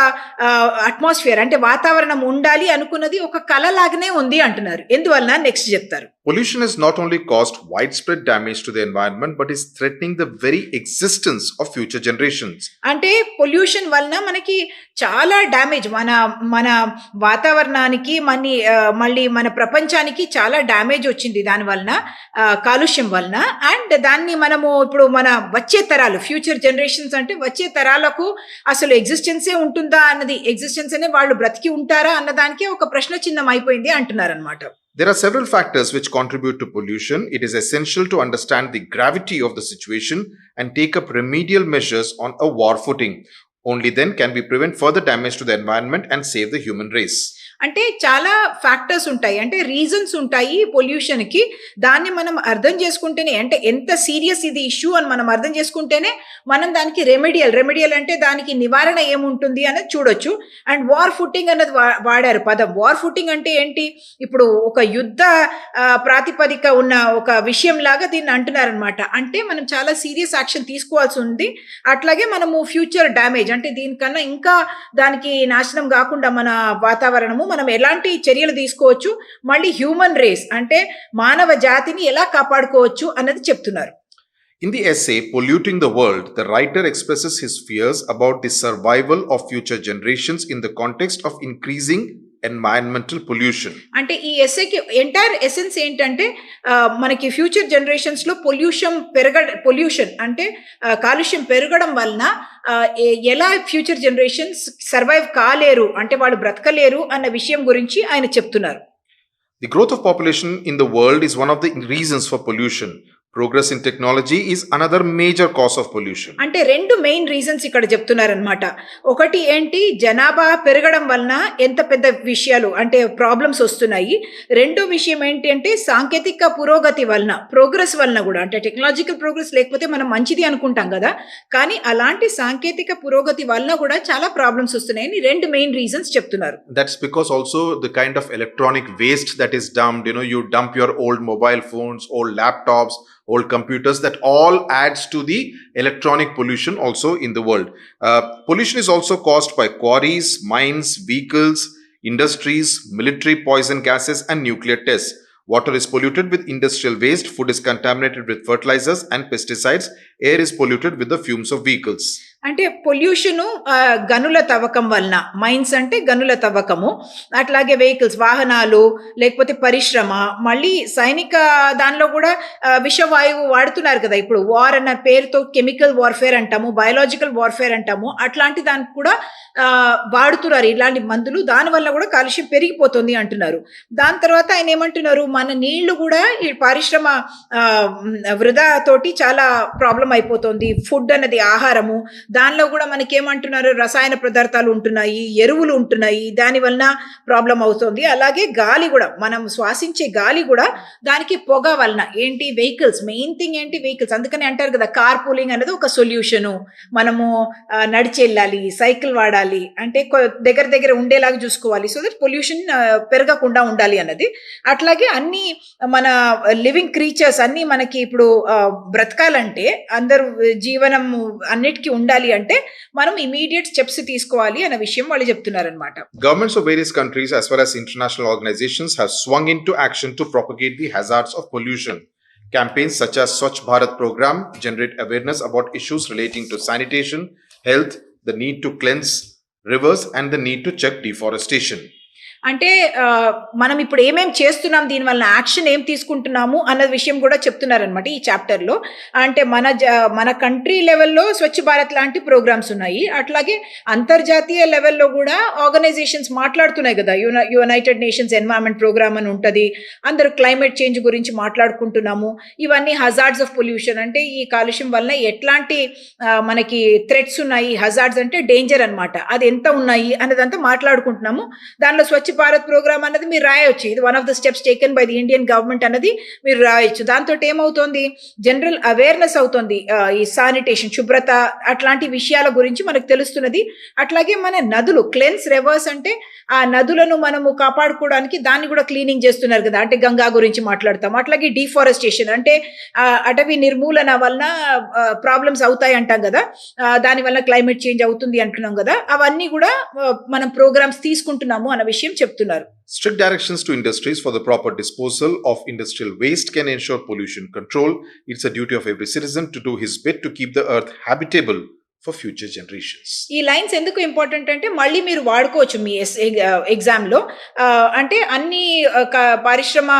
అట్మాస్ఫియర్ అంటే వాతావరణం ఉండాలి అనుకున్నది ఒక కళలాగానే ఉంది అంటున్నారు. ఎందువలన నెక్స్ట్ చెప్తారు. Pollution has not only caused widespread damage to the environment but is threatening the very existence of future generations. అంటే పొల్యూషన్ వలన మనకి చాలా డ్యామేజ్, మన వాతావరణానికి మళ్ళీ మన ప్రపంచానికి చాలా డ్యామేజ్ వచ్చింది దాని వలన, కాలుష్యం వలన. అండ్ దాన్ని మనము ఇప్పుడు మన వచ్చే తరాలు, ఫ్యూచర్ జనరేషన్స్ అంటే వచ్చే తరాలకు అసలు ఎగ్జిస్టెన్సే ఉంటుందా అన్నది, ఎగ్జిస్టెన్స్ అనే వాళ్ళు బ్రతికి ఉంటారా అన్నదానికే ఒక ప్రశ్న చిహ్నం అయిపోయింది అంటున్నారనమాట. There are several factors which contribute to pollution. It is essential to understand the gravity of the situation and take up remedial measures on a war footing. Only then can we prevent further damage to the environment and save the human race. అంటే చాలా ఫ్యాక్టర్స్ ఉంటాయి, అంటే రీజన్స్ ఉంటాయి పొల్యూషన్కి. దాన్ని మనం అర్థం చేసుకుంటేనే, అంటే ఎంత సీరియస్ ఇది ఇష్యూ అని మనం అర్థం చేసుకుంటేనే మనం దానికి రెమెడియల్ అంటే దానికి నివారణ ఏముంటుంది అన్నది చూడొచ్చు. అండ్ వార్ ఫుటింగ్ అన్నది వాడారు పదం. వార్ ఫుటింగ్ అంటే ఏంటి? ఇప్పుడు ఒక యుద్ధ ప్రాతిపదిక ఉన్న ఒక విషయం లాగా దీన్ని అంటున్నారనమాట. అంటే మనం చాలా సీరియస్ యాక్షన్ తీసుకోవాల్సి ఉంది. అట్లాగే మనము ఫ్యూచర్ డ్యామేజ్ అంటే దీనికన్నా ఇంకా దానికి నాశనం కాకుండా మన వాతావరణము మనం ఎలాంటి చర్యలు తీసుకోవచ్చు, మళ్ళీ హ్యూమన్ రేస్ అంటే మానవ జాతిని ఎలా కాపాడుకోవచ్చు అన్నది చెప్తున్నారు. In the essay Polluting the World, the writer expresses his fears about the survival of future generations in the context of increasing environmental pollution. అంటే ఈ ఎస్సేకి ఎంటైర్ ఎసెన్స్ ఏంటంటే మనకి ఫ్యూచర్ జనరేషన్స్ లో పొల్యూషన్ అంటే కాలుష్యం పెరగడం వలన ఎలా ఫ్యూచర్ జనరేషన్స్ సర్వైవ్ కాలేరు, అంటే వాళ్ళు బ్రతకలేరు అన్న విషయం గురించి ఆయన చెప్తున్నారు. The growth of population in the world is one of the reasons for pollution. Progress in technology is another major cause of pollution. అంటే రెండు మెయిన్ రీజన్స్ ఇక్కడ చెప్తున్నారనమాట. ఒకటి ఏంటి, జనాభా పెరగడం వలన ఎంత పెద్ద విషయాలు అంటే ప్రాబ్లమ్స్ వస్తున్నాయి. రెండో విషయం ఏంటి అంటే సాంకేతిక పురోగతి వలన, ప్రోగ్రెస్ వలన కూడా, అంటే టెక్నాలజికల్ ప్రోగ్రెస్ లేకపోతే మనం మంచిది అనుకుంటాం కదా, కానీ అలాంటి సాంకేతిక పురోగతి వలన కూడా చాలా ప్రాబ్లమ్స్ వస్తున్నాయని రెండు మెయిన్ రీజన్స్ చెప్తున్నారు. That's because also the kind of electronic waste that is dumped, you dump your old mobile phones, old laptops, old computers, that all adds to the electronic pollution also in the world. Pollution is also caused by quarries, mines, vehicles, industries, military poison gases and nuclear tests. Water is polluted with industrial waste, food is contaminated with fertilizers and pesticides, air is polluted with the fumes of vehicles. అంటే పొల్యూషను గనుల తవ్వకం వలన, మైన్స్ అంటే గనుల తవ్వకము, అట్లాగే వెహికల్స్ వాహనాలు, లేకపోతే పరిశ్రమ, మళ్ళీ సైనిక దానిలో కూడా విషవాయువు వాడుతున్నారు కదా. ఇప్పుడు వార్ అన్న పేరుతో కెమికల్ వార్ఫేర్ అంటాము, బయోలాజికల్ వార్ఫేర్ అంటాము, అట్లాంటి దానికి కూడా వాడుతున్నారు ఇలాంటి మందులు. దానివల్ల కూడా కాలుష్యం పెరిగిపోతుంది అంటున్నారు. దాని తర్వాత ఆయన ఏమంటున్నారు, మన నీళ్లు కూడా ఈ పరిశ్రమ వృధా తోటి చాలా ప్రాబ్లం అయిపోతుంది. ఫుడ్ అన్నది ఆహారము, దానిలో కూడా మనకేమంటున్నారు, రసాయన పదార్థాలు ఉంటున్నాయి, ఎరువులు ఉంటున్నాయి, దాని వలన ప్రాబ్లం అవుతుంది. అలాగే గాలి కూడా, మనం శ్వాసించే గాలి కూడా దానికి పొగ వలన ఏంటి, వెహికల్స్, మెయిన్ థింగ్ ఏంటి వెహికల్స్. అందుకని అంటారు కదా కార్ పూలింగ్ అనేది ఒక సొల్యూషను. మనము నడిచి వెళ్ళాలి, సైకిల్ వాడాలి, అంటే దగ్గర ఉండేలాగా చూసుకోవాలి, సో దట్ పొల్యూషన్ పెరగకుండా ఉండాలి అన్నది. అట్లాగే అన్ని మన లివింగ్ క్రీచర్స్ అన్ని మనకి ఇప్పుడు బ్రతకాలంటే, అందరూ జీవనం అన్నిటికీ ఉండాలి అంటే మనం ఇమీడియట్ స్టెప్స్ తీసుకోవాలి అనే విషయం వాళ్ళు చెప్తున్నారనమాట. Governments of various countries as well as international organizations have swung into action to propagate the hazards of pollution. Campaigns such as Swachh Bharat program generate awareness about issues relating to sanitation, health, the need to cleanse rivers and the need to check deforestation. అంటే మనం ఇప్పుడు ఏమేం చేస్తున్నాం, దీనివల్ల యాక్షన్ ఏం తీసుకుంటున్నాము అన్న విషయం కూడా చెప్తున్నారనమాట ఈ చాప్టర్లో. అంటే మన కంట్రీ లెవెల్లో స్వచ్ఛ భారత్ లాంటి ప్రోగ్రామ్స్ ఉన్నాయి, అట్లాగే అంతర్జాతీయ లెవెల్లో కూడా ఆర్గనైజేషన్స్ మాట్లాడుతున్నాయి కదా. యునైటెడ్ నేషన్స్ ఎన్వైరన్మెంట్ ప్రోగ్రామ్ అని ఉంటుంది, అందరూ క్లైమేట్ చేంజ్ గురించి మాట్లాడుకుంటున్నాము. ఇవన్నీ హజార్డ్స్ ఆఫ్ పొల్యూషన్, అంటే ఈ కాలుష్యం వల్ల ఎట్లాంటి మనకి థ్రెట్స్ ఉన్నాయి, హజార్డ్స్ అంటే డేంజర్ అనమాట, అది ఎంత ఉన్నాయి అన్నదంతా మాట్లాడుకుంటున్నాము. దానిలో స్వచ్ఛ భారత్ ప్రోగ్రామ్ అన్నది మీరు రాయొచ్చు, ఇది one of the steps taken by the Indian government అన్నది మీరు రాయొచ్చు. దాంతో ఏమవుతోంది, జనరల్ అవేర్నెస్ అవుతుంది, ఈ శానిటేషన్, శుభ్రత అట్లాంటి విషయాల గురించి మనకు తెలుస్తున్నది. అట్లాగే మన నదులు, క్లెన్స్ రివర్స్ అంటే ఆ నదులను మనము కాపాడుకోవడానికి దాన్ని కూడా క్లీనింగ్ చేస్తున్నారు కదా, అంటే గంగా గురించి మాట్లాడతాం. అట్లాగే డిఫారెస్టేషన్ అంటే అటవీ నిర్మూలన వల్ల ప్రాబ్లమ్స్ అవుతాయి అంటాం కదా, దానివల్ల క్లైమేట్ చేంజ్ అవుతుంది అంటున్నాం కదా, అవన్నీ కూడా మనం ప్రోగ్రామ్స్ తీసుకుంటున్నాము అన్న విషయం చెప్తున్నారు. Strict directions to industries for the proper disposal of industrial waste can ensure pollution control. It's a duty of every citizen to do his bit to keep the earth habitable for future generations. ఈ లైన్స్ ఎందుకు ఇంపార్టెంట్ అంటే మళ్ళీ మీరు వాడుకోవచ్చు మీ ఎగ్జామ్లో. అంటే అన్ని పారిశ్రమ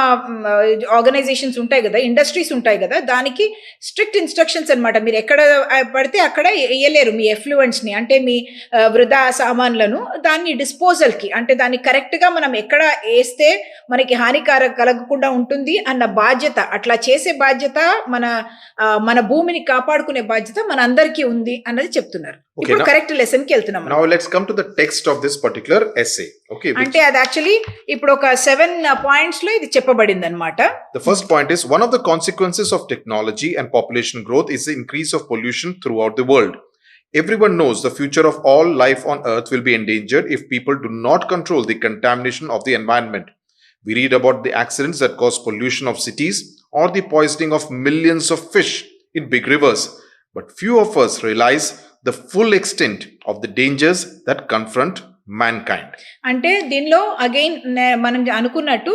ఆర్గనైజేషన్స్ ఉంటాయి కదా, ఇండస్ట్రీస్ ఉంటాయి కదా, దానికి స్ట్రిక్ట్ ఇన్స్ట్రక్షన్స్ అనమాట. మీరు ఎక్కడ పడితే అక్కడ వేయలేరు మీ ఎఫ్లూయెంట్స్ని, అంటే మీ వృధా సామాన్లను దాన్ని డిస్పోజల్కి, అంటే దాన్ని కరెక్ట్గా మనం ఎక్కడ వేస్తే మనకి హానికారం కలగకుండా ఉంటుంది అన్న బాధ్యత, అట్లా చేసే బాధ్యత, మన భూమిని కాపాడుకునే బాధ్యత మన అందరికీ ఉంది అన్నది చెప్తున్నారు. ఇప్పుడు కరెక్ట్ లెసన్ కి వెళ్తున్నాం. Now let's come to the text of this particular essay. Okay, అంటే అది యాక్చువల్లీ ఇప్పుడు ఒక 7 పాయింట్స్ లో ఇది చెప్పబడింది అన్నమాట. The first point is one of the consequences of technology and population growth is the increase of pollution throughout the world. Everyone knows the future of all life on earth will be endangered if people do not control the contamination of the environment. We read about the accidents that cause pollution of cities or the poisoning of millions of fish in big rivers. But few of us realize the full extent of the dangers that confront mankind. అంటే దీనిలో అగైన్ మనం అనుకున్నట్టు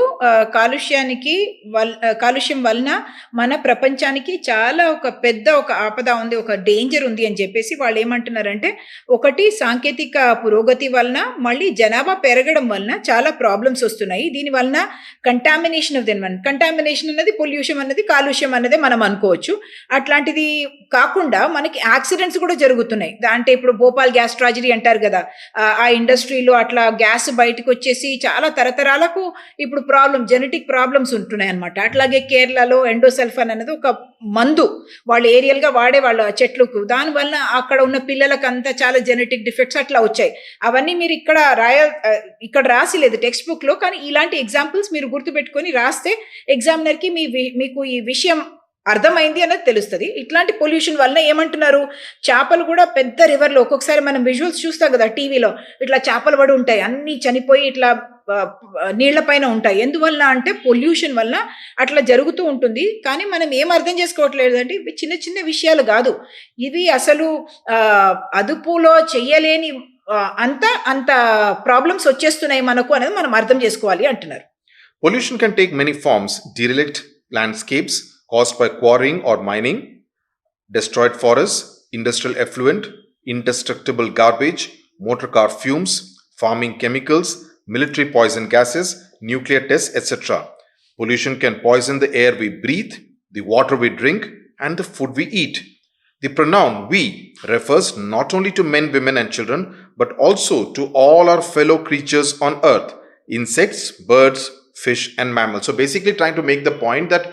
కాలుష్యం వలన మన ప్రపంచానికి చాలా ఒక పెద్ద ఒక ఆపద ఉంది, ఒక డేంజర్ ఉంది అని చెప్పేసి వాళ్ళు ఏమంటున్నారంటే, ఒకటి సాంకేతిక పురోగతి వలన, మళ్ళీ జనాభా పెరగడం వలన చాలా ప్రాబ్లమ్స్ వస్తున్నాయి. దీని వలన contamination of the environment, contamination అన్నది పొల్యూషన్ అన్నది కాలుష్యం అన్నదే మనం అనుకోవచ్చు. అట్లాంటిది కాకుండా మనకి యాక్సిడెంట్స్ కూడా జరుగుతున్నాయి. అంటే ఇప్పుడు భోపాల్ గ్యాస్ ట్రాజడీ అంటారు కదా, ఆ ఇండస్ట్రీలో అట్లా గ్యాస్ బయటకు వచ్చేసి చాలా తరతరాలకు ఇప్పుడు జెనెటిక్ ప్రాబ్లమ్స్ ఉంటున్నాయి అనమాట. అట్లాగే కేరళలో ఎండోసల్ఫాన్ అనేది ఒక మందు వాళ్ళు ఏరియల్ గా వాడే వాళ్ళ చెట్లకు, దానివల్ల అక్కడ ఉన్న పిల్లలకు అంతా చాలా జెనెటిక్ డిఫెక్ట్స్ అట్లా వచ్చాయి. అవన్నీ మీరు ఇక్కడ రాసిలేదు టెక్స్ట్ బుక్ లో, కానీ ఇలాంటి ఎగ్జాంపుల్స్ మీరు గుర్తుపెట్టుకొని రాస్తే ఎగ్జామినర్ కి మీకు ఈ విషయం అర్థమైంది అన్నది తెలుస్తుంది. ఇట్లాంటి పొల్యూషన్ వల్ల ఏమంటున్నారు, చేపలు కూడా పెద్ద రివర్లో ఒక్కొక్కసారి మనం విజువల్స్ చూస్తాం కదా టీవీలో, ఇట్లా చేపలు పడి ఉంటాయి, అన్నీ చనిపోయి ఇట్లా నీళ్ల పైన ఉంటాయి. ఎందువల్ల అంటే పొల్యూషన్ వల్ల అట్లా జరుగుతూ ఉంటుంది. కానీ మనం ఏం అర్థం చేసుకోవట్లేదు అంటే ఇవి చిన్న చిన్న విషయాలు కాదు, ఇవి అసలు అదుపులో చెయ్యలేని అంత ప్రాబ్లమ్స్ వచ్చేస్తున్నాయి మనకు అనేది మనం అర్థం చేసుకోవాలి అంటున్నారు. Pollution can take many forms: derelict landscapes caused by quarrying or mining, destroyed forests, industrial effluent, indestructible garbage, motor car fumes, farming chemicals, military poison gases, nuclear tests, etc. Pollution can poison the air we breathe, the water we drink, and the food we eat. The pronoun we refers not only to men, women, and children, but also to all our fellow creatures on earth: insects, birds, fish, and mammals. So basically trying to make the point that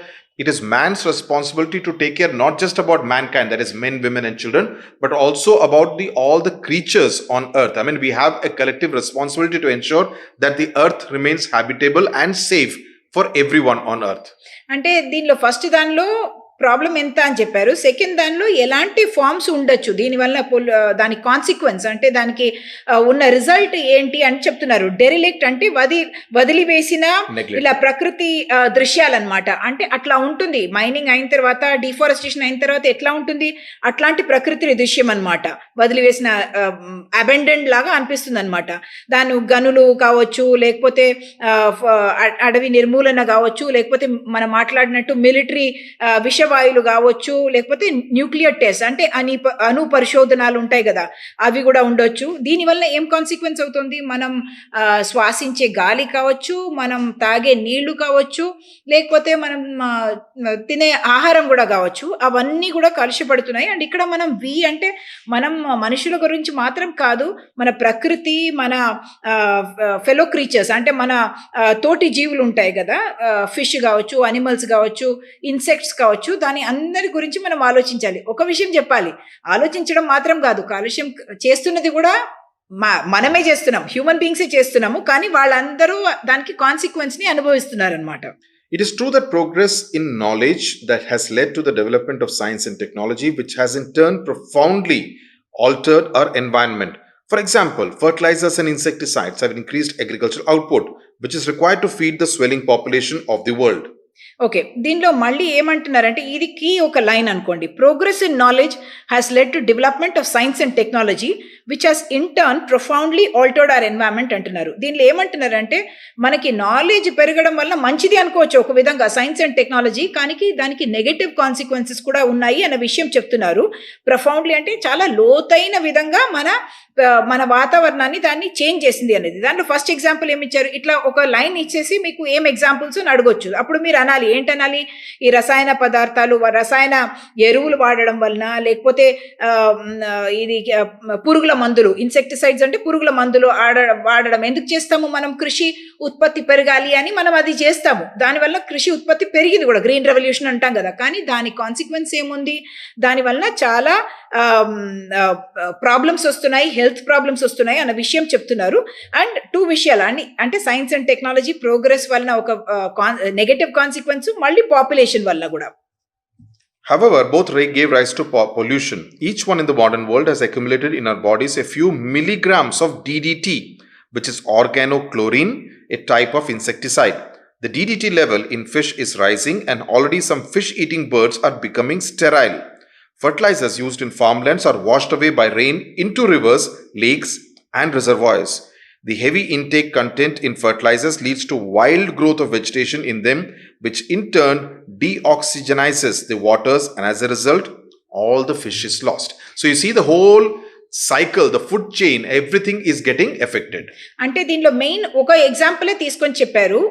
it is man's responsibility to take care not just about mankind, that is men, women, and children, but also about all the creatures on earth. I mean, we have a collective responsibility to ensure that the earth remains habitable and safe for everyone on earth. అంటే దీనిలో ఫస్ట్ దానిలో ప్రాబ్లం ఎంత అని చెప్పారు, సెకండ్ దానిలో ఎలాంటి ఫార్మ్స్ ఉండొచ్చు, దీనివల్ల దాని కాన్సిక్వెన్స్ అంటే దానికి ఉన్న రిజల్ట్ ఏంటి అని చెప్తున్నారు. డెరిలిక్ట్ అంటే వదిలివేసిన ఇలా ప్రకృతి దృశ్యాలన్నమాట. అంటే అట్లా ఉంటుంది, మైనింగ్ అయిన తర్వాత, డిఫారెస్టేషన్ అయిన తర్వాత ఎట్లా ఉంటుంది, అట్లాంటి ప్రకృతి దృశ్యం అనమాట, వదిలివేసిన అబెండెండ్ లాగా అనిపిస్తుంది అనమాట. దాని గనులు కావచ్చు, లేకపోతే అడవి నిర్మూలన కావచ్చు, లేకపోతే మనం మాట్లాడినట్టు మిలిటరీ విష విషవాయువులు కావచ్చు, లేకపోతే న్యూక్లియర్ టెస్ట్ అంటే అణు పరిశోధనాలు ఉంటాయి కదా, అవి కూడా ఉండొచ్చు. దీనివల్ల ఏం కాన్సిక్వెన్స్ అవుతుంది? మనం శ్వాసించే గాలి కావచ్చు, మనం తాగే నీళ్లు కావచ్చు, లేకపోతే మనం తినే ఆహారం కూడా కావచ్చు, అవన్నీ కూడా కలుషపడుతున్నాయి. అండ్ ఇక్కడ మనం అంటే మనం మనుషుల గురించి మాత్రం కాదు, మన ప్రకృతి, మన ఫెలో క్రీచర్స్ అంటే మన తోటి జీవులు ఉంటాయి కదా, ఫిష్ కావచ్చు, అనిమల్స్ కావచ్చు, ఇన్సెక్ట్స్ కావచ్చు, దాని అందరి గురించి మనం ఆలోచించాలి. ఒక విషయం చెప్పాలి, ఆలోచించడం మాత్రం కాదు, కాలుష్యం చేస్తున్నది కూడా మనమే చేస్తున్నాం, హ్యూమన్ బీయింగ్సే చేస్తున్నాము, కానీ వాళ్ళందరూ దానికి కాన్సిక్వెన్స్ ని అనుభవిస్తున్నారు అనమాట. It is true that progress in knowledge that has led to the development of science and technology, which has in turn profoundly altered our environment. For example, fertilizers and insecticides have increased agricultural output, which is required to feed the swelling population of the world. Okay, దీనిలో మళ్ళీ ఏమంటున్నారంటే ఇది కీ ఒక లైన్ అనుకోండి. Progress in knowledge has led to development of science and technology which has in turn profoundly altered our environment అంటున్నారు. దీనిలో ఏమంటున్నారంటే మనకి నాలెడ్జ్ పెరగడం వల్ల మంచిది అనుకోవచ్చు ఒక విధంగా సైన్స్ అండ్ టెక్నాలజీ, కానీ దానికి నెగటివ్ కాన్సిక్వెన్సెస్ కూడా ఉన్నాయి అన్న విషయం చెప్తున్నారు. ప్రొఫౌండ్లీ అంటే చాలా లోతైన విధంగా మన వాతావరణాన్ని దాన్ని చేంజ్ చేసింది అనేది. దాంట్లో ఫస్ట్ ఎగ్జాంపుల్ ఏమి ఇచ్చారు, ఇట్లా ఒక లైన్ ఇచ్చేసి మీకు ఏం ఎగ్జాంపుల్స్ అని అడగొచ్చు. అప్పుడు మీరు అనాలి, ఏంటనాలి, ఈ రసాయన పదార్థాలు, రసాయన ఎరువులు వాడడం వలన, లేకపోతే ఇది పురుగుల మందులు, ఇన్సెక్టిసైడ్స్ అంటే పురుగుల మందులు వాడడం ఎందుకు చేస్తాము? మనం కృషి ఉత్పత్తి పెరగాలి అని మనం అది చేస్తాము, దానివల్ల కృషి ఉత్పత్తి పెరిగింది కూడా, గ్రీన్ రెవల్యూషన్ అంటాం కదా. కానీ దాని కాన్సిక్వెన్స్ ఏముంది? దానివల్ల చాలా ప్రాబ్లమ్స్ వస్తున్నాయి, హెల్త్ ప్రాబ్లమ్స్ వస్తున్నాయి అన్న విషయం చెప్తున్నారు. అండ్ టూ విషయాలు అంటే సైన్స్ అండ్ టెక్నాలజీ ప్రోగ్రెస్ వలన ఒక నెగటివ్ కాన్సిక్వెన్స్, మళ్ళీ పాపులేషన్ వల్ల కూడా. However, both gave rise to pollution. Each one in the modern world has accumulated in our bodies a few milligrams of DDT, which is organochlorine, a type of insecticide. The DDT level in fish is rising and already some fish-eating birds are becoming sterile. Fertilizers used in farmlands are washed away by rain into rivers, lakes, and reservoirs. The heavy intake content in fertilizers leads to wild growth of vegetation in them, which in turn deoxygenizes the waters, and as a result, all the fish is lost. So you see the whole cycle, the food chain, everything is getting affected. అంటే దీనిలో మెయిన్ ఒక ఎగ్జాంపులే తీసుకొని చెప్పారు.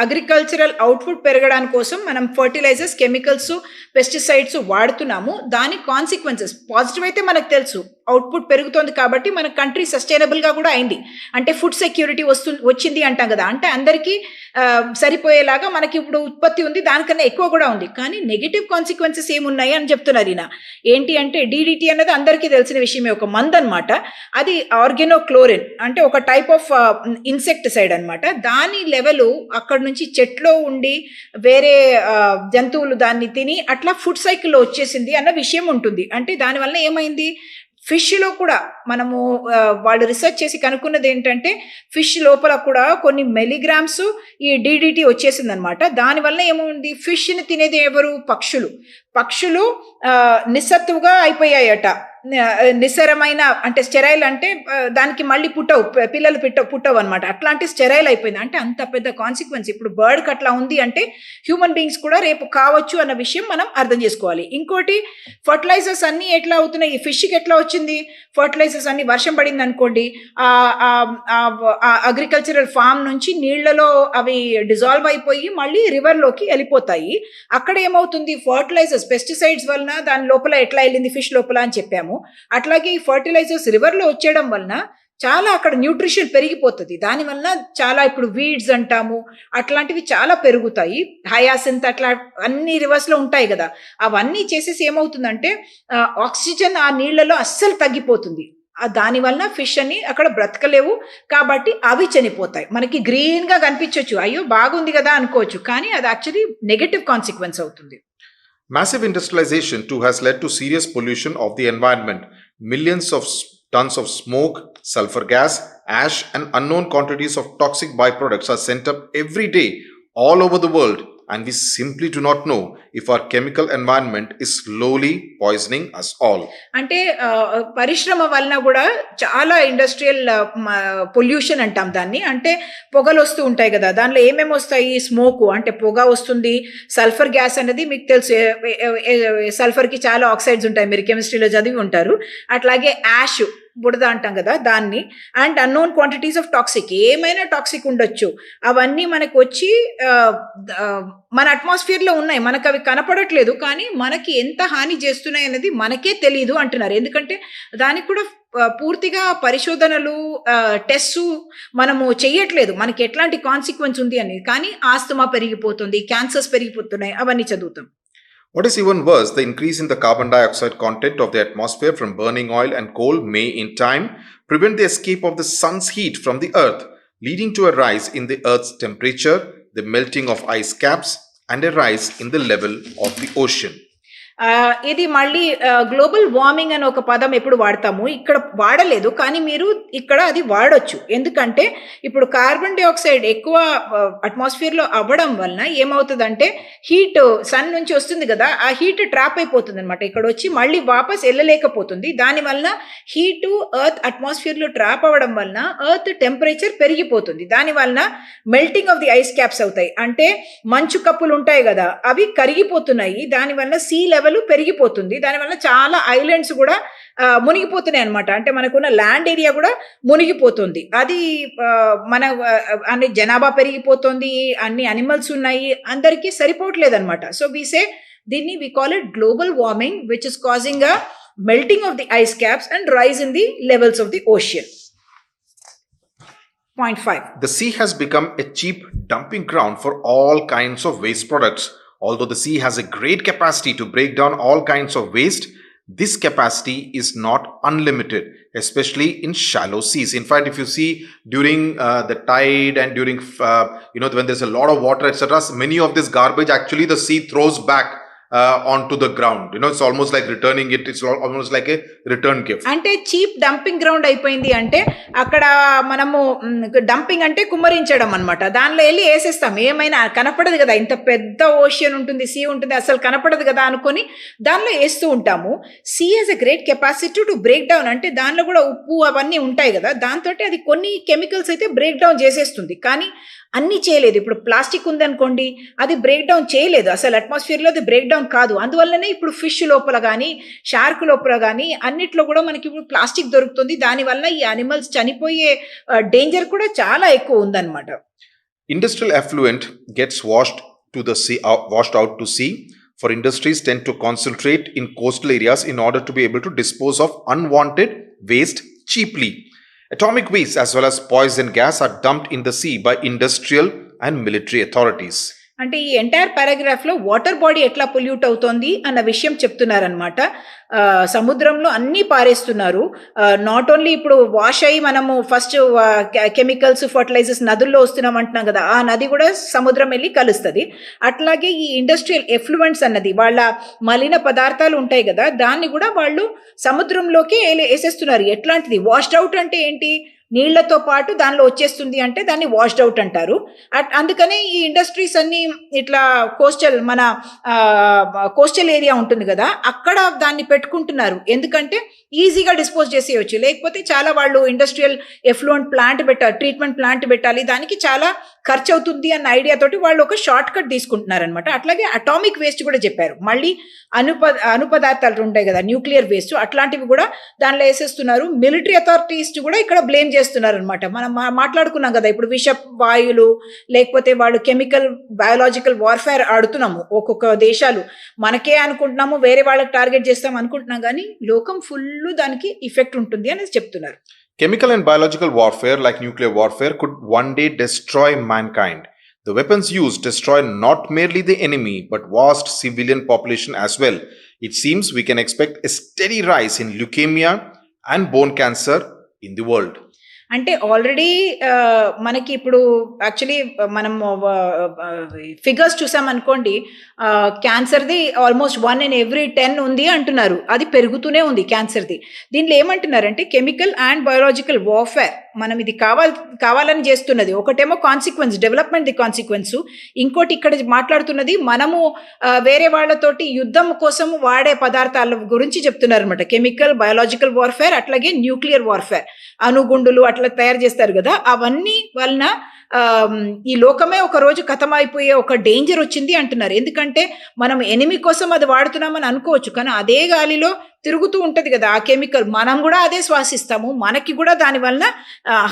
అగ్రికల్చరల్ అవుట్పుట్ పెరగడానికి కోసం మనం ఫర్టిలైజర్స్, కెమికల్స్, పెస్టిసైడ్స్ వాడుతున్నాము. దాని కాన్సిక్వెన్సెస్ పాజిటివ్ అయితే మనకు తెలుసు, అవుట్పుట్ పెరుగుతోంది కాబట్టి మన కంట్రీ సస్టైనబుల్గా కూడా అయింది, అంటే ఫుడ్ సెక్యూరిటీ వచ్చింది అంటాం కదా, అంటే అందరికీ సరిపోయేలాగా మనకి ఇప్పుడు ఉత్పత్తి ఉంది, దానికన్నా ఎక్కువ కూడా ఉంది. కానీ నెగిటివ్ కాన్సిక్వెన్సెస్ ఏమున్నాయి అని చెప్తున్నారు ఈయన. ఏంటి అంటే DDT అన్నది అందరికీ తెలిసిన విషయమే, ఒక మందు అనమాట. అది ఆర్గానోక్లోరిన్ అంటే ఒక టైప్ ఆఫ్ ఇన్సెక్టిసైడ్ అనమాట. దాని లెవెల్ అక్కడ నుంచి చెట్లో ఉండి వేరే జంతువులు దాన్ని తిని అట్లా ఫుడ్ సైకిల్లో వచ్చేసింది అన్న విషయం ఉంటుంది. అంటే దానివల్ల ఏమైంది, ఫిష్లో కూడా మనము వాళ్ళు రీసెర్చ్ చేసి కనుక్కున్నది ఏంటంటే ఫిష్ లోపల కూడా కొన్ని మిలీగ్రామ్స్ ఈ DDT వచ్చేసింది అనమాట. దానివల్ల ఏముంది, ఫిష్ని తినేది ఎవరు? పక్షులు నిస్సత్తుగా అయిపోయాయట, నిస్సరమైన అంటే స్టెరైల్ అంటే దానికి మళ్ళీ పిల్లలు పుట్టవు అనమాట. అట్లాంటి స్టెరైల్ అయిపోయింది. అంటే అంత పెద్ద కాన్సిక్వెన్స్ ఇప్పుడు బర్డ్కి అట్లా ఉంది అంటే హ్యూమన్ బీయింగ్స్ కూడా రేపు కావచ్చు అన్న విషయం మనం అర్థం చేసుకోవాలి. ఇంకోటి, ఫర్టిలైజర్స్ అన్నీ ఎట్లా అవుతున్నాయి, ఈ ఫిష్కి ఎట్లా వచ్చింది ఫర్టిలైజర్స్ అన్ని? వర్షం పడింది అనుకోండి, అగ్రికల్చరల్ ఫామ్ నుంచి నీళ్లలో అవి డిజాల్వ్ అయిపోయి మళ్ళీ రివర్లోకి వెళ్ళిపోతాయి. అక్కడ ఏమవుతుంది, ఫర్టిలైజర్స్, పెస్టిసైడ్స్ వలన దాని లోపల ఎట్లా వెళ్ళింది ఫిష్ లోపల అని చెప్పాము. అట్లాగే ఈ ఫర్టిలైజర్స్ రివర్లో వచ్చేయడం వలన చాలా అక్కడ న్యూట్రిషన్ పెరిగిపోతుంది. దానివల్ల చాలా ఇప్పుడు వీడ్స్ అంటాము అట్లాంటివి చాలా పెరుగుతాయి. హయాసింత్ అట్లా అన్ని రివర్స్లో ఉంటాయి కదా, అవన్నీ చేసేసి ఏమవుతుందంటే ఆక్సిజన్ ఆ నీళ్లలో అస్సలు తగ్గిపోతుంది. దానివల్ల ఫిష్ అని అక్కడ బ్రతకలేవు, కాబట్టి అవి చనిపోతాయి. మనకి గ్రీన్గా కనిపించవచ్చు, అయ్యో బాగుంది కదా అనుకోవచ్చు, కానీ అది యాక్చువల్లీ నెగటివ్ కాన్సిక్వెన్స్ అవుతుంది. Massive industrialization too has led to serious pollution of the environment. Millions of tons of smoke, sulfur gas, ash and unknown quantities of toxic byproducts are sent up every day all over the world, and we simply do not know if our chemical environment is slowly poisoning us all. అంటే పరిశ్రమ వలన కూడా చాలా ఇండస్ట్రియల్ పొల్యూషన్ అంటాం దాన్ని. అంటే పొగలు వస్తూ ఉంటాయి కదా, దానిలో ఏమేమి వస్తాయి? స్మోక్ అంటే పొగ వస్తుంది. సల్ఫర్ గ్యాస్ అనేది మీకు తెలుసు, సల్ఫర్కి చాలా ఆక్సైడ్స్ ఉంటాయి, మీరు కెమిస్ట్రీలో చదివి ఉంటారు. అట్లాగే యాష్, బుడద అంటాం కదా దాన్ని. And unknown quantities of toxic, ఏమైనా టాక్సిక్ ఉండొచ్చు, అవన్నీ మనకు వచ్చి మన అట్మాస్ఫియర్లో ఉన్నాయి, మనకు అవి కనపడట్లేదు, కానీ మనకి ఎంత హాని చేస్తున్నాయి అనేది మనకే తెలియదు అంటున్నారు. ఎందుకంటే దానికి కూడా పూర్తిగా పరిశోధనలు, టెస్టు మనము చెయ్యట్లేదు, మనకి ఎట్లాంటి కాన్సిక్వెన్స్ ఉంది అని. కానీ ఆస్తమా పెరిగిపోతుంది, క్యాన్సర్స్ పెరిగిపోతున్నాయి, అవన్నీ చదువుతాం. What is even worse, the increase in the carbon dioxide content of the atmosphere from burning oil and coal may in time prevent the escape of the sun's heat from the earth, leading to a rise in the earth's temperature, the melting of ice caps, and a rise in the level of the ocean. ఇది మళ్ళీ గ్లోబల్ వార్మింగ్ అని ఒక పదం ఎప్పుడు వాడతాము, ఇక్కడ వాడలేదు, కానీ మీరు ఇక్కడ అది వాడొచ్చు. ఎందుకంటే ఇప్పుడు కార్బన్ డైఆక్సైడ్ ఎక్కువ అట్మాస్ఫియర్లో అవ్వడం వలన ఏమవుతుందంటే హీట్ సన్ నుంచి వస్తుంది కదా, ఆ హీట్ ట్రాప్ అయిపోతుంది అనమాట, ఇక్కడ వచ్చి మళ్ళీ వాపస్ వెళ్ళలేకపోతుంది. దానివల్ల హీటు ఎర్త్ అట్మాస్ఫియర్లో ట్రాప్ అవ్వడం వలన ఎర్త్ టెంపరేచర్ పెరిగిపోతుంది. దానివల్ల melting of the ice caps అవుతాయి, అంటే మంచు కప్పులు ఉంటాయి కదా అవి కరిగిపోతున్నాయి. దానివల్ల సీ లెవెల్ పెరిగిపోతుంది. దానివల్ల చాలా ఐలాండ్స్ కూడా మునిగిపోతున్నాయి అనమాట. అంటే మనకున్న ల్యాండ్ ఏరియా కూడా మునిగిపోతుంది. అది మన అన్ని జనాభా పెరిగిపోతుంది, అన్ని అనిమల్స్ ఉన్నాయి, అందరికీ సరిపోవట్లేదు అనమాట. సో దీన్ని we call it global warming, which is causing a melting of the ice caps and rise in the levels of the ocean. Point 5. The sea has become a cheap dumping ground for all kinds of waste products. Although the sea has a great capacity to break down all kinds of waste, this capacity is not unlimited, especially in shallow seas. In fact, if you see during the tide and during, when there's a lot of water, etc., many of this garbage actually the sea throws back onto the ground. It's almost like returning it. It's almost like a return gift. అంటే చీప్ డంపింగ్ గ్రౌండ్ అయిపోయింది. అంటే అక్కడ మనము డంపింగ్ అంటే కుమ్మరించడం అనమాట. దానిలో వెళ్ళి వేసేస్తాం, ఏమైనా కనపడదు కదా, ఇంత పెద్ద ఓషియన్ ఉంటుంది, సీ ఉంటుంది, అసలు కనపడదు కదా అనుకొని దానిలో వేస్తూ ఉంటాము. Sea has a great capacity to break down, అంటే దానిలో కూడా ఉప్పు అవన్నీ ఉంటాయి కదా, దాంతో అది కొన్ని కెమికల్స్ అయితే బ్రేక్ డౌన్ చేసేస్తుంది, కానీ అన్నీ చేయలేదు. ఇప్పుడు ప్లాస్టిక్ ఉందనుకోండి, అది బ్రేక్ డౌన్ చేయలేదు, అసలు అట్మాస్ఫియర్లో అది బ్రేక్ డౌన్ కాదు. అందువల్లనే ఇప్పుడు ఫిష్ లోపల కానీ షార్క్ లోపల కానీ అన్నిట్లో కూడా మనకి ఇప్పుడు ప్లాస్టిక్ దొరుకుతుంది. దానివల్ల ఈ అనిమల్స్ చనిపోయే డేంజర్ కూడా చాలా ఎక్కువ ఉందన్నమాట. Industrial effluent gets washed out to sea, for industries tend to concentrate in coastal areas in order to be able to dispose of unwanted waste cheaply. Atomic waste as well as poison gas are dumped in the sea by industrial and military authorities. అంటే ఈ ఎంటైర్ పారాగ్రాఫ్లో వాటర్ బాడీ ఎట్లా పొల్యూట్ అవుతోంది అన్న విషయం చెప్తున్నారనమాట. సముద్రంలో అన్నీ పారేస్తున్నారు. నాట్ ఓన్లీ ఇప్పుడు వాష్ అయ్యి మనము ఫస్ట్ కెమికల్స్ ఫర్టిలైజర్స్ నదుల్లో వస్తున్నాం అంటున్నాం కదా, ఆ నది కూడా సముద్రం వెళ్ళి కలుస్తుంది. అట్లాగే ఈ ఇండస్ట్రియల్ ఎఫ్లువెంట్స్ అన్నది, వాళ్ళ మలిన పదార్థాలు ఉంటాయి కదా, దాన్ని కూడా వాళ్ళు సముద్రంలోకి వేసేస్తున్నారు. ఎట్లాంటిది వాష్డ్ అవుట్ అంటే ఏంటి, నీళ్లతో పాటు దానిలో వచ్చేస్తుంది, అంటే దాన్ని వాష్డ్ అవుట్ అంటారు. అందుకనే ఈ ఇండస్ట్రీస్ అన్ని ఇట్లా మన కోస్టల్ ఏరియా ఉంటుంది కదా, అక్కడ దాన్ని పెట్టుకుంటున్నారు. ఎందుకంటే ఈజీగా డిస్పోజ్ చేసేయచ్చు. లేకపోతే చాలా వాళ్ళు industrial effluent plant treatment plant పెట్టాలి, దానికి చాలా ఖర్చు అవుతుంది అన్న ఐడియాతోటి వాళ్ళు ఒక షార్ట్ కట్ తీసుకుంటున్నారనమాట. అట్లాగే అటామిక్ వేస్ట్ కూడా చెప్పారు. మళ్ళీ అణుపదార్థాలు ఉంటాయి కదా, న్యూక్లియర్ వేస్ట్, అట్లాంటివి కూడా దానిలో వేసేస్తున్నారు. మిలిటరీ అథారిటీస్ కూడా ఇక్కడ బ్లేమ్ చేస్తున్నారు అనమాట. మనం మాట్లాడుకున్నాం కదా ఇప్పుడు విష వాయువులు, లేకపోతే వాళ్ళు కెమికల్ బయాలజికల్ వార్ఫేర్ ఆడుతున్నాము. ఒక్కొక్క దేశాలు మనకే అనుకుంటున్నాము, వేరే వాళ్ళకి టార్గెట్ చేస్తాం అనుకుంటున్నాం, కానీ లోకం ఫుల్ దానికి ఇఫెక్ట్ ఉంటుంది అనేది చెప్తున్నారు. Chemical and biological warfare, like nuclear warfare, could one day destroy mankind. The weapons used destroy not merely the enemy, but vast civilian population as well. It seems we can expect a steady rise in leukemia and bone cancer in the world. అంటే ఆల్రెడీ మనకి ఇప్పుడు యాక్చువల్లీ మనం ఫిగర్స్ చూసామనుకోండి, క్యాన్సర్ది ఆల్మోస్ట్ 1 in every 10 ఉంది అంటున్నారు. అది పెరుగుతూనే ఉంది క్యాన్సర్ది. దీనిలో ఏమంటున్నారంటే కెమికల్ అండ్ బయోలాజికల్ వార్ఫేర్ మనం ఇది కావాలని చేస్తున్నది. ఒకటేమో కాన్సిక్వెన్స్, డెవలప్మెంట్ ది కాన్సిక్వెన్స్, ఇంకోటి ఇక్కడ మాట్లాడుతున్నది మనము వేరే వాళ్ళతోటి యుద్ధం కోసం వాడే పదార్థాల గురించి చెప్తున్నారు అనమాట. కెమికల్, బయాలజికల్ వార్ఫేర్, అట్లాగే న్యూక్లియర్ వార్ఫేర్, అణుగుండులు అట్లా తయారు చేస్తారు కదా, అవన్నీ వలన ఈ లోకమే ఒక రోజు ఖతమైపోయే ఒక డేంజర్ వచ్చింది అంటున్నారు. ఎందుకంటే మనం ఎనిమి కోసం అది వాడుతున్నామని అనుకోవచ్చు, కానీ అదే గాలిలో తిరుగుతూ ఉంటది కదా ఆ కెమికల్, మనం కూడా అదే శ్వాసిస్తాము, మనకి కూడా దాని వలన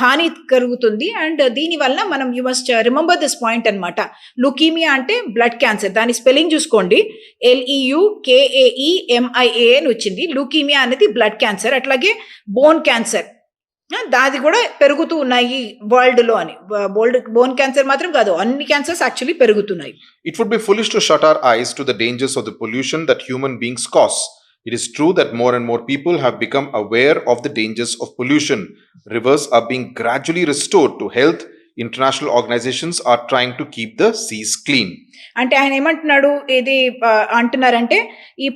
హాని కలుగుతుంది. అండ్ దీని వలన మనం you must remember this point అనమాట. లుకీమియా అంటే బ్లడ్ క్యాన్సర్, దాని స్పెల్లింగ్ చూసుకోండి, LEUKAEMIA అని వచ్చింది. లుకీమియా అనేది బ్లడ్ క్యాన్సర్. అట్లాగే బోన్ క్యాన్సర్, దాది కూడా పెరుగుతూ ఉన్నాయి వరల్డ్ లో అని. బోన్ క్యాన్సర్ మాత్రం కాదు, అన్ని క్యాన్సర్స్ యాక్చువల్లీ పెరుగుతున్నాయి. It would be foolish to shut our eyes to the dangers of the pollution that human beings cause. It is true that more and more people have become aware of the dangers of pollution. Rivers are being gradually restored to health. International organizations are trying to keep the seas clean. అంటే ఆయన ఏమంటున్నాడు, ఇది అంటున్నారంటే ఈ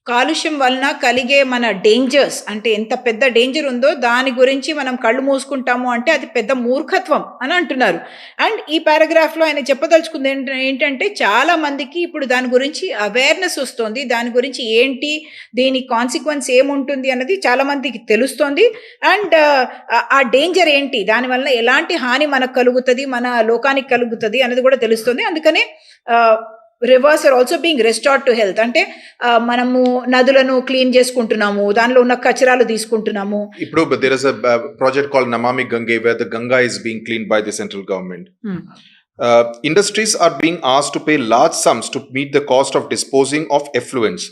కాలుష్యం వలన కలిగే మన డేంజర్స్, అంటే ఎంత పెద్ద డేంజర్ ఉందో దాని గురించి మనం కళ్ళు మూసుకుంటాము అంటే అది పెద్ద మూర్ఖత్వం అని అంటున్నారు. అండ్ ఈ పారాగ్రాఫ్లో ఆయన చెప్పదలుచుకుంది ఏంటంటే చాలా మందికి ఇప్పుడు దాని గురించి అవేర్నెస్ వస్తుంది, దాని గురించి ఏంటి, దీని కాన్సిక్వెన్స్ ఏముంటుంది అన్నది చాలా మందికి తెలుస్తోంది. అండ్ ఆ డేంజర్ ఏంటి, దానివల్ల ఎలాంటి హాని మనకు కలుగుతుంది, మన లోకానికి కలుగుతుంది అనేది కూడా తెలుస్తుంది. అందుకనే rivers are also being restored to health, అంటే మనము నదులను క్లీన్ చేసుకుంటున్నాము, దానిలో ఉన్న కచరాలు తీసుకుంటున్నాము. ఇప్పుడు there is a project called Namami Gange where the Ganga is being cleaned by the central government. Industries are being asked to pay large sums to meet the cost of disposing of effluents.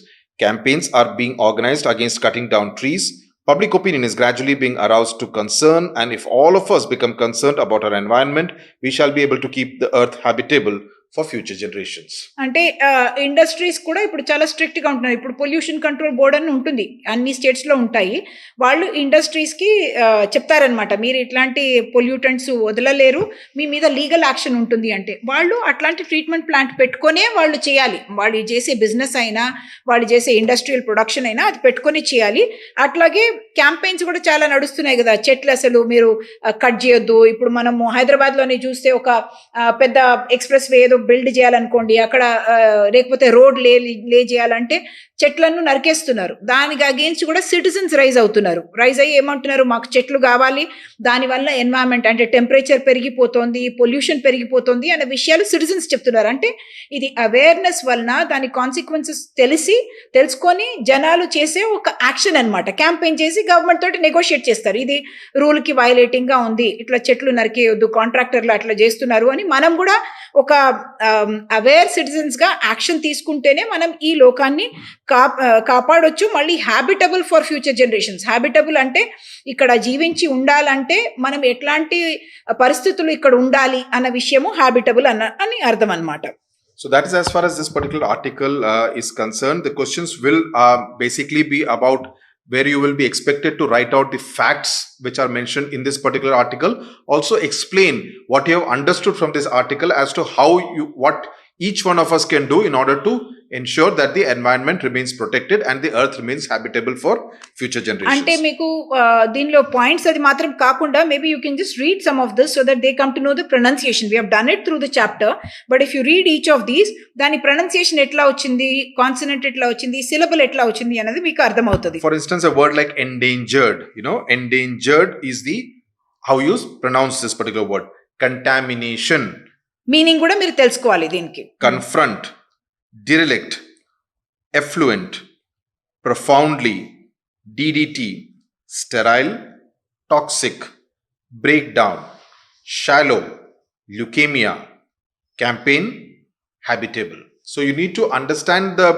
Campaigns are being organized against cutting down trees. Public opinion is gradually being aroused to concern, and if all of us become concerned about our environment, we shall be able to keep the earth habitable for future generations. అంటే ఇండస్ట్రీస్ కూడా ఇప్పుడు చాలా స్ట్రిక్ట్ గా ఉంటున్నారు. ఇప్పుడు పొల్యూషన్ కంట్రోల్ బోర్డ్ అని ఉంటుంది, అన్ని స్టేట్స్ లో ఉంటాయి. వాళ్ళు ఇండస్ట్రీస్ కి చెప్తారనమాట, మీరు ఇట్లాంటి పొల్యూటెంట్స్ వదలలేరు, మీ మీద లీగల్ యాక్షన్ ఉంటుంది. అంటే వాళ్ళు అట్లాంటి ట్రీట్మెంట్ ప్లాంట్ పెట్టుకొనే వాళ్ళు చేయాలి. వాళ్ళు చేసే బిజినెస్ అయినా, వాళ్ళు చేసే ఇండస్ట్రియల్ ప్రొడక్షన్ అయినా అది పెట్టుకొని చేయాలి. అట్లాగే క్యాంపెయిన్స్ కూడా చాలా నడుస్తున్నాయి కదా, చెట్లు అసలు మీరు కట్ చేయొద్దు. ఇప్పుడు మనము హైదరాబాద్ లోనే చూస్తే ఒక పెద్ద ఎక్స్ప్రెస్ వే ఏదో బిల్డ్ చేయాలనుకోండి, అక్కడ లేకపోతే రోడ్ లే చేయాలంటే చెట్లను నరికేస్తున్నారు. దానికి అగేన్స్ట్ కూడా సిటిజన్స్ రైజ్ అవుతున్నారు. రైజ్ అయ్యి ఏమంటున్నారు, మాకు చెట్లు కావాలి, దానివల్ల ఎన్వైరన్మెంట్ అంటే టెంపరేచర్ పెరిగిపోతుంది, పొల్యూషన్ పెరిగిపోతుంది అనే విషయాలు సిటిజన్స్ చెప్తున్నారు. అంటే ఇది అవేర్నెస్ వలన దాని కాన్సిక్వెన్సెస్ తెలుసుకొని జనాలు చేసే ఒక యాక్షన్ అనమాట. క్యాంపెయిన్ చేసి గవర్నమెంట్ తోటి నెగోషియేట్ చేస్తారు, ఇది రూల్ కి వైలేటింగ్ గా ఉంది, ఇట్లా చెట్లు నరికేయొద్దు, కాంట్రాక్టర్లు అట్లా చేస్తున్నారు అని. మనం కూడా ఒక అవేర్ సిటిజన్స్ గా యాక్షన్ తీసుకుంటేనే మనం ఈ లోకాన్ని కాపాడొచ్చు. మళ్ళీ habitable for future generations. Habitable అంటే ఇక్కడ జీవించి ఉండాలంటే మనం ఎట్లాంటి పరిస్థితులు ఇక్కడ ఉండాలి అన్న విషయము హ్యాబిటబుల్ అని అర్థం అన్నమాట. So that is as far as this particular article is concerned. The questions will basically be about where you will be expected to write out the facts which are mentioned in this particular article. Also explain what you have understood from this article as to what each one of us can do in order to ensure that the environment remains protected and the earth remains habitable for future generations. అంటే మీకు దీనిలో పాయింట్స్ అది మాత్రం కాకుండా maybe you can just read some of this so that they come to know the pronunciation. We have done it through the chapter, but if you read each of these, దాని pronunciation ఎట్లా వచ్చింది, కాన్సనెంట్ ఎట్లా వచ్చింది, సిలబుల్ ఎట్లా వచ్చింది అనేది మీకు అర్థం అవుతుంది. For instance, a word like endangered, endangered is how you pronounce this particular word. Contamination, meaning కూడా మీరు తెలుసుకోవాలి దీనికి. Confront, derelict, effluent, profoundly, DDT, sterile, toxic, breakdown, shallow, leukemia, campaign, habitable. So you need to understand the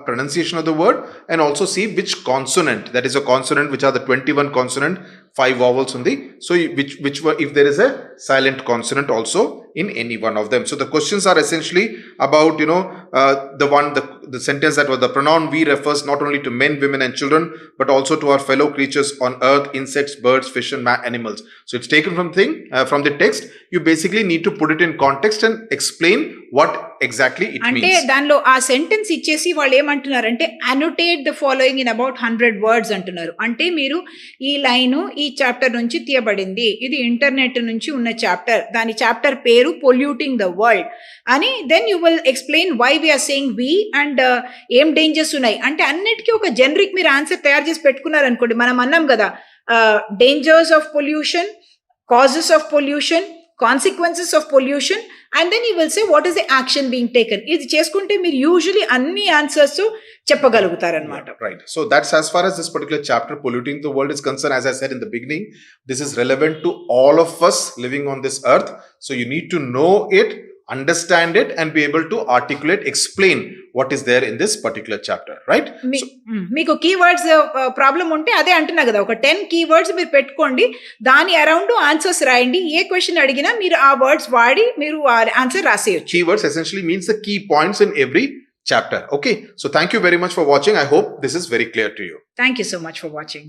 pronunciation of the word and also see which consonant, that is a consonant, which are the 21 consonant, 5 vowels on the, so which if there is a silent consonant also in any one of them. So the questions are essentially about, the sentence that was the pronoun we refers not only to men, women and children, but also to our fellow creatures on earth, insects, birds, fish and animals. So it's taken from the text. You basically need to put it in context and explain what exactly it అంటే means. దానిలో ఆ సెంటెన్స్ ఇచ్చేసి వాళ్ళు ఏమంటున్నారంటే అనోటేట్ the following in about 100 words అంటున్నారు. అంటే మీరు ఈ లైను ఈ చాప్టర్ నుంచి తీయబడింది, ఇది ఇంటర్నెట్ నుంచి ఉన్న చాప్టర్, దాని చాప్టర్ పేరు పొల్యూటింగ్ ద వరల్డ్ అని, then you will explain why we are saying we and ఏం డేంజర్స్ ఉన్నాయి అంటే అన్నిటికీ ఒక జనరిక్ మీరు ఆన్సర్ తయారు చేసి పెట్టుకున్నారు అనుకోండి. మనం అన్నాం కదా dangers of pollution, causes of pollution, consequences of pollution, and then you will say what is the action being taken. ఇది చేసుకుంటే మీరు యూజువలీ అన్ని answers చెప్పగలుగుతారనమాట. Right. So that's as far as this particular chapter, Polluting the World, is concerned. As I said in the beginning, this is relevant to all of us living on this earth. So you need to know it, understand it, and be able to articulate, explain what is there in this particular chapter, right? మీకు కీవర్డ్స్ ప్రాబ్లం ఉంటే అదే అంటున్నా కదా, ఒక 10 కీవర్డ్స్ మీరు పెట్టుకోండి, దాని అరౌండ్ ఆన్సర్స్ రాయండి. ఏ క్వశ్చన్ అడిగినా మీరు ఆ వర్డ్స్ వాడి మీరు answer రాసేయచ్చు. Keywords essentially means the key points in every chapter. Okay, so thank you very much for watching. I hope this is very clear to you. Thank you so much for watching.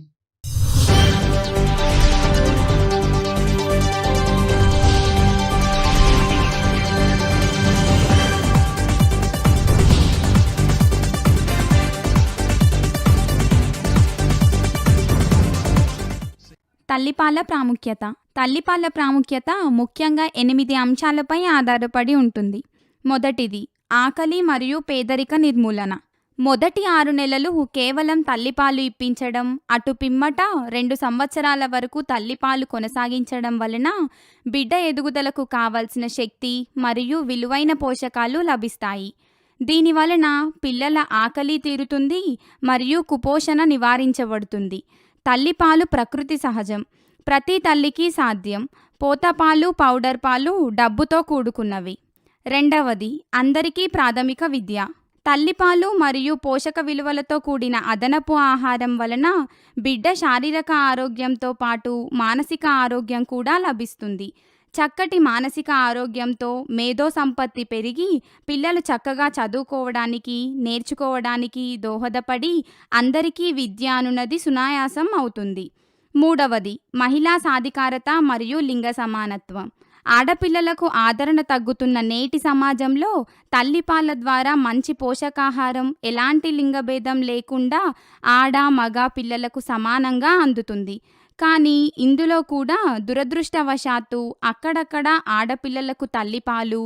తల్లిపాల ప్రాముఖ్యత ముఖ్యంగా 8 అంశాలపై ఆధారపడి ఉంటుంది. మొదటిది ఆకలి మరియు పేదరిక నిర్మూలన. మొదటి 6 నెలలు కేవలం తల్లిపాలు ఇప్పించడం, అటు పిమ్మట 2 సంవత్సరాల వరకు తల్లిపాలు కొనసాగించడం వలన బిడ్డ ఎదుగుదలకు కావలసిన శక్తి మరియు విలువైన పోషకాలు లభిస్తాయి. దీనివలన పిల్లల ఆకలి తీరుతుంది మరియు కుపోషణ నివారించబడుతుంది. తల్లిపాలు ప్రకృతి సహజం, ప్రతి తల్లికి సాధ్యం. పోతపాలు, పౌడర్ పాలు డబ్బుతో కూడుకున్నవి. రెండవది అందరికీ ప్రాథమిక విద్య. తల్లిపాలు మరియు పోషక విలువలతో కూడిన అదనపు ఆహారం వలన బిడ్డ శారీరక ఆరోగ్యంతో పాటు మానసిక ఆరోగ్యం కూడా లభిస్తుంది. చక్కటి మానసిక ఆరోగ్యంతో మేధో సంపత్తి పెరిగి పిల్లలు చక్కగా చదువుకోవడానికి, నేర్చుకోవడానికి దోహదపడి అందరికీ విద్య అనున్నది సునాయాసం అవుతుంది. మూడవది మహిళా సాధికారత మరియు లింగ సమానత్వం. ఆడపిల్లలకు ఆదరణ తగ్గుతున్న నేటి సమాజంలో తల్లిపాల ద్వారా మంచి పోషకాహారం ఎలాంటి లింగభేదం లేకుండా ఆడ మగ పిల్లలకు సమానంగా అందుతుంది. కానీ ఇందులో కూడా దురదృష్టవశాత్తు అక్కడక్కడ ఆడపిల్లలకు తల్లిపాలు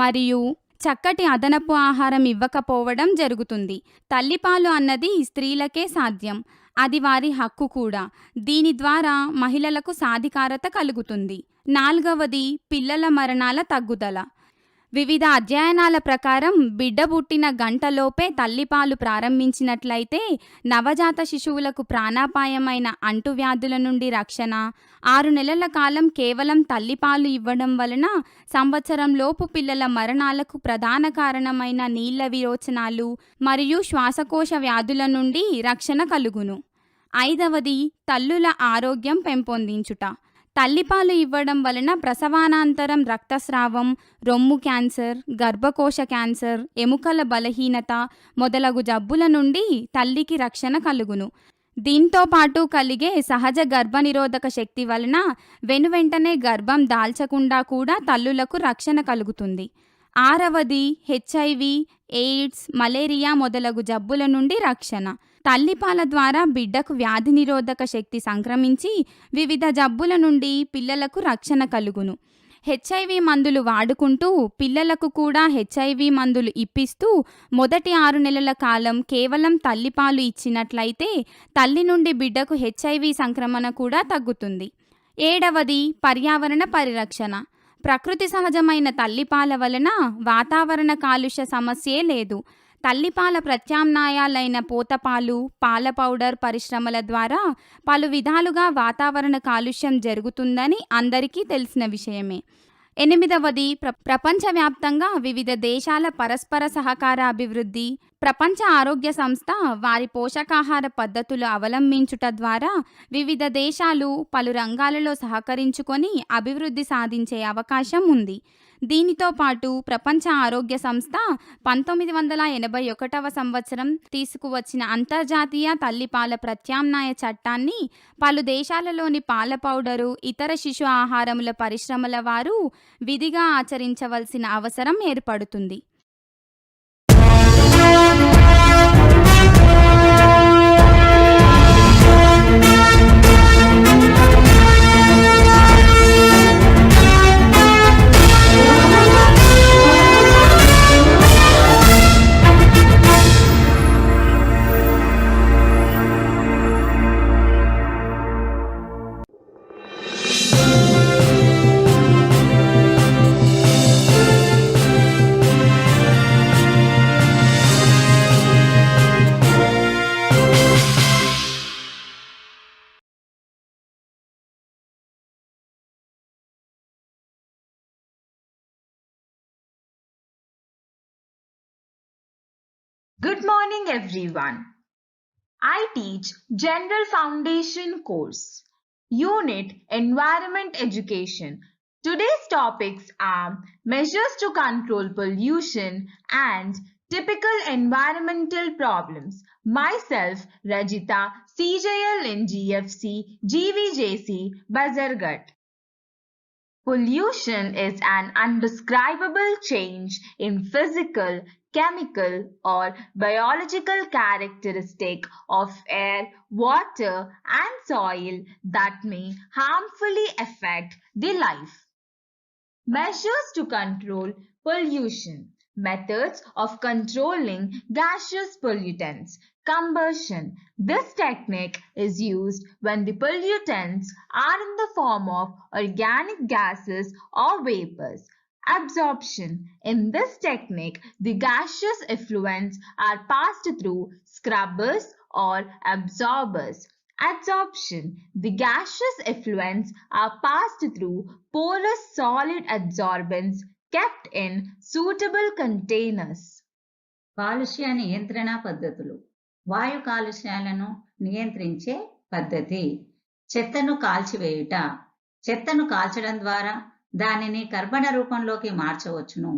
మరియు చక్కటి అదనపు ఆహారం ఇవ్వకపోవడం జరుగుతుంది. తల్లిపాలు అన్నది స్త్రీలకే సాధ్యం, అది వారి హక్కు కూడా. దీని ద్వారా మహిళలకు సాధికారత కలుగుతుంది. నాలుగవది పిల్లల మరణాల తగ్గుదల. వివిధ అధ్యయనాల ప్రకారం బిడ్డ పుట్టిన గంటలోపే తల్లిపాలు ప్రారంభించినట్లయితే నవజాత శిశువులకు ప్రాణాపాయమైన అంటువ్యాధుల నుండి రక్షణ, 6 నెలల కాలం కేవలం తల్లిపాలు ఇవ్వడం వలన సంవత్సరంలోపు పిల్లల మరణాలకు ప్రధాన కారణమైన నీళ్ల విరోచనాలు మరియు శ్వాసకోశ వ్యాధుల నుండి రక్షణ కలుగును. ఐదవది తల్లుల ఆరోగ్యం పెంపొందించుట. తల్లిపాలు ఇవ్వడం వలన ప్రసవానంతరం రక్తస్రావం, రొమ్ము క్యాన్సర్, గర్భకోశ క్యాన్సర్, ఎముకల బలహీనత మొదలగు జబ్బుల నుండి తల్లికి రక్షణ కలుగును. దీంతో పాటు కలిగే సహజ గర్భనిరోధక శక్తి వలన వెనువెంటనే గర్భం దాల్చకుండా కూడా తల్లులకు రక్షణ కలుగుతుంది. ఆరవది HIV, ఎయిడ్స్, మలేరియా మొదలగు జబ్బుల నుండి రక్షణ. తల్లిపాల ద్వారా బిడ్డకు వ్యాధి నిరోధక శక్తి సంక్రమించి వివిధ జబ్బుల నుండి పిల్లలకు రక్షణ కలుగును. HIV మందులు వాడుకుంటూ పిల్లలకు కూడా HIV మందులు ఇప్పిస్తూ మొదటి 6 నెలల కాలం కేవలం తల్లిపాలు ఇచ్చినట్లయితే తల్లి నుండి బిడ్డకు HIV సంక్రమణ కూడా తగ్గుతుంది. ఏడవది పర్యావరణ పరిరక్షణ. ప్రకృతి సహజమైన తల్లిపాల వలన వాతావరణ కాలుష్య సమస్యే లేదు. తల్లిపాల ప్రత్యామ్నాయాలైన పోతపాలు, పాల పౌడర్ పరిశ్రమల ద్వారా పలు విధాలుగా వాతావరణ కాలుష్యం జరుగుతుందని అందరికీ తెలిసిన విషయమే. ఎనిమిదవది ప్రపంచవ్యాప్తంగా వివిధ దేశాల పరస్పర సహకార అభివృద్ధి. ప్రపంచ ఆరోగ్య సంస్థ వారి పోషకాహార పద్ధతులు అవలంబించుట ద్వారా వివిధ దేశాలు పలు రంగాలలో సహకరించుకొని అభివృద్ధి సాధించే అవకాశం ఉంది. దీనితో పాటు ప్రపంచ ఆరోగ్య సంస్థ 1981వ సంవత్సరం తీసుకువచ్చిన అంతర్జాతీయ తల్లిపాల ప్రత్యామ్నాయ చట్టాన్ని పలు దేశాలలోని పాల పౌడరు, ఇతర శిశు ఆహారముల పరిశ్రమల వారు విధిగా ఆచరించవలసిన అవసరం ఏర్పడుతుంది. Good morning everyone. I teach General Foundation course, Unit Environment Education. Today's topics are measures to control pollution and typical environmental problems. Myself, Rajita, CJL in GFC, GVJC, Bazargat. Pollution is an undescribable change in physical, chemical or biological characteristic of air, water and soil that may harmfully affect the life. Measures to control pollution. Methods of controlling gaseous pollutants. Combustion. This technique is used when the pollutants are in the form of organic gases or vapors. Absorption. In this technique, the gaseous effluents are passed through scrubbers or absorbers. Adsorption. The gaseous effluents are passed through porous solid adsorbents kept in suitable containers. కాలుష్య నియంత్రణ పద్ధతులు. వాయు కాలుష్యాలను నియంత్రించే పద్ధతి. చెత్తను కాల్చివేయుట. చెత్తను కాల్చడం ద్వారా దానిని కర్బన రూపంలోకి మార్చవచ్చును.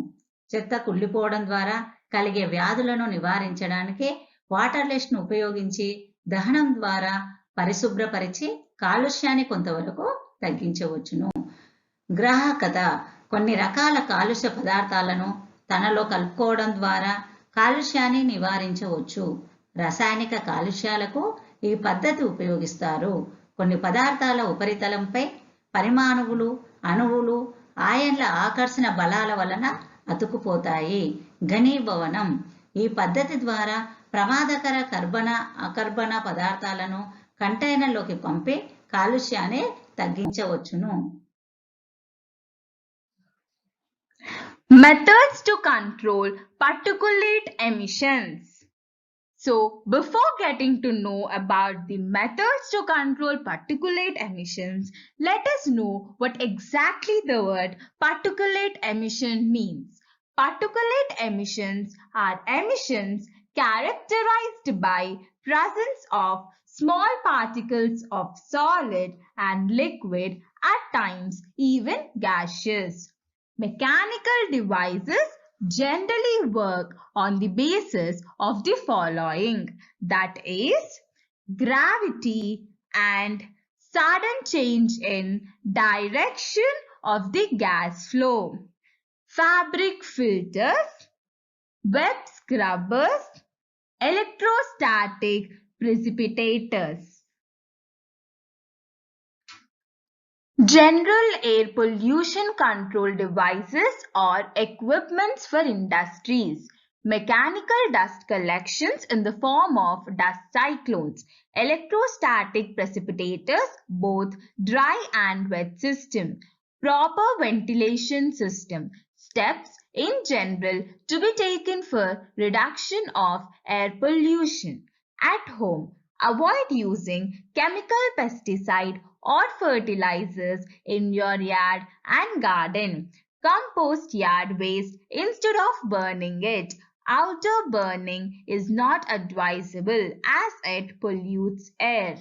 చెత్త కుళ్ళిపోవడం ద్వారా కలిగే వ్యాధులను నివారించడానికి వాటర్లెస్ను ఉపయోగించి దహనం ద్వారా పరిశుభ్రపరిచి కాలుష్యాన్ని కొంతవరకు తగ్గించవచ్చును. గ్రాహకత. కొన్ని రకాల కాలుష్య పదార్థాలను తనలో కలుపుకోవడం ద్వారా కాలుష్యాన్ని నివారించవచ్చు. రసాయనిక కాలుష్యాలకు ఈ పద్ధతి ఉపయోగిస్తారు. కొన్ని పదార్థాల ఉపరితలంపై పరిమాణువులు, అణువులు ఆయన్ల ఆకర్షణ బలాల వలన అతుకుపోతాయి. ఘనీభవనం. ఈ పద్ధతి ద్వారా ప్రమాదకర కర్బన, అకర్బన పదార్థాలను కంటైనర్లోకి పంపి కాలుష్యాన్ని తగ్గించవచ్చును. Methods to control particulate emissions. So, before getting to know about the methods to control particulate emissions, let us know what exactly the word particulate emission means. Particulate emissions are emissions characterized by presence of small particles of solid and liquid, at times even gaseous. Mechanical devices generally work on the basis of the following, that is, gravity and sudden change in direction of the gas flow, fabric filters, web scrubbers, electrostatic precipitators. General air pollution control devices or equipments for industries. Mechanical dust collections in the form of dust cyclones. Electrostatic precipitators, both dry and wet system. Proper ventilation system. Steps in general to be taken for reduction of air pollution. At home, avoid using chemical pesticide or fertilizers in your yard and garden. Compost yard waste instead of burning it. Outdoor burning is not advisable as it pollutes air.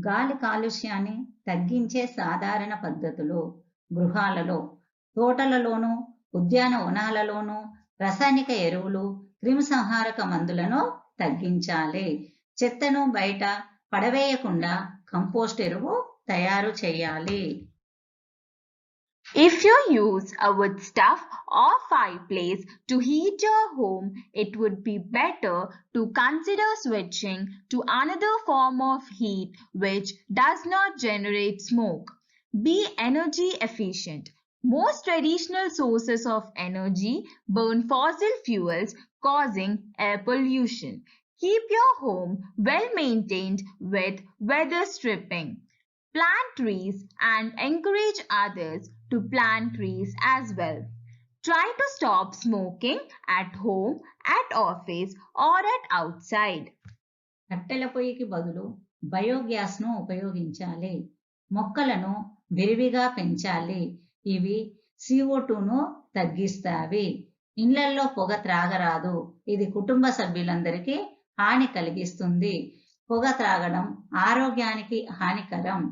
గాలి కాలుష్యాన్ని తగ్గించే సాధారణ పద్ధతులు. గృహాలలో, తోటలలోనూ ఉద్యానవనాలలోనూ రసాయనిక ఎరువులు, క్రిమిసంహారక మందులను తగ్గించాలి. చెత్తను బయట పడవేయకుండా కంపోస్ట్ ఎరువు తయారు చేయాలి. If you use a wood stove or fireplace to heat your home, it would be better to consider switching to another form of heat which does not generate smoke. Be energy efficient. Most traditional sources of energy burn fossil fuels, causing air pollution. Keep your home well maintained with weather stripping. Plant trees and encourage others to plant trees as well. Try to stop smoking at home, at office or at outside. కట్టెల పొయ్యికి బదులు బయోగ్యాస్ను ఉపయోగించాలి. మొక్కలను విరివిగా పెంచాలి. ఇవి CO2ను తగ్గిస్తాయి. ఇళ్లల్లో పొగ త్రాగరాదు. ఇది కుటుంబ సభ్యులందరికీ హాని కలిగిస్తుంది. పొగ త్రాగడం ఆరోగ్యానికి హానికరం.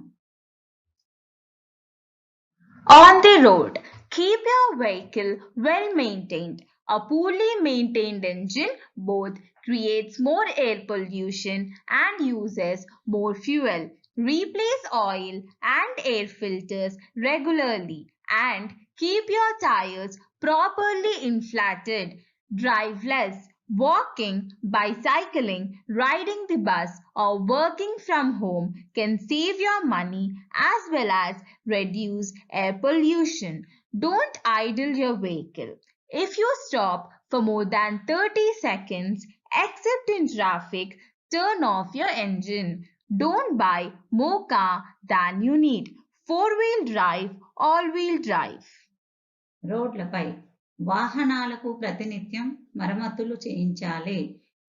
On the road, keep your vehicle well maintained. A poorly maintained engine both creates more air pollution and uses more fuel. Replace oil and air filters regularly and keep your tires properly inflated. Drive less. Walking, bicycling, riding the bus or working from home can save your money as well as reduce air pollution. Don't idle your vehicle. If you stop for more than 30 seconds, except in traffic, turn off your engine. Don't buy more car than you need. 4-wheel drive, all-wheel drive. రోడ్లపై వాహనాలకు ప్రతినిత్యం మరమ్మతులు చేయించాలి.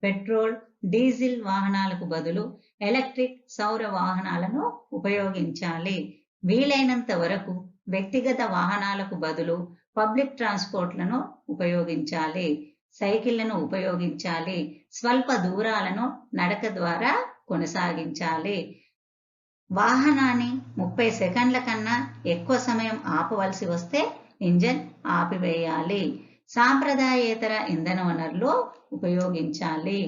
పెట్రోల్, డీజిల్ వాహనాలకు బదులు ఎలక్ట్రిక్, సౌర వాహనాలను ఉపయోగించాలి. వీలైనంత వరకు వ్యక్తిగత వాహనాలకు బదులు పబ్లిక్ ట్రాన్స్పోర్ట్లను ఉపయోగించాలి. సైకిళ్లను ఉపయోగించాలి. స్వల్ప దూరాలను నడక ద్వారా కొనసాగించాలి. వాహనాన్ని 30 సెకండ్ల కన్నా ఎక్కువ సమయం ఆపవలసి వస్తే ఇంజన్ ఆపివేయాలి. సాంప్రదాయేతర ఇంధన వనరులు ఉపయోగించాలి.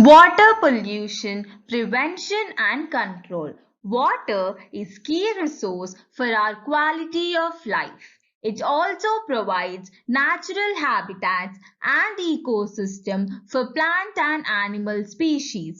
Water pollution prevention and control. Water is key resource for our quality of life. It also provides natural habitats and ecosystem for plant and animal species.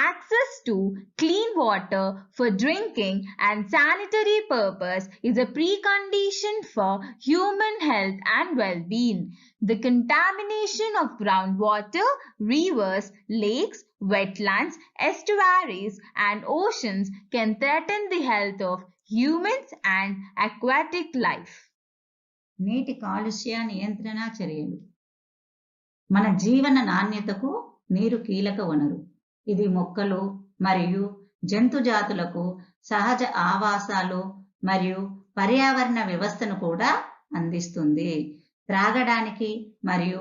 Access to clean water for drinking and sanitary purpose is a precondition for human health and well-being. The contamination of groundwater, rivers, lakes, wetlands, estuaries, and oceans can threaten the health of humans and aquatic life. నీటి కాలుష్య నియంత్రణ చర్యలు. మన జీవన నాణ్యతకు నీరు కీలక వనరు. ఇది మొక్కలు మరియు జంతు జాతులకు సహజ ఆవాసాలు మరియు పర్యావరణ వ్యవస్థను కూడా అందిస్తుంది. త్రాగడానికి మరియు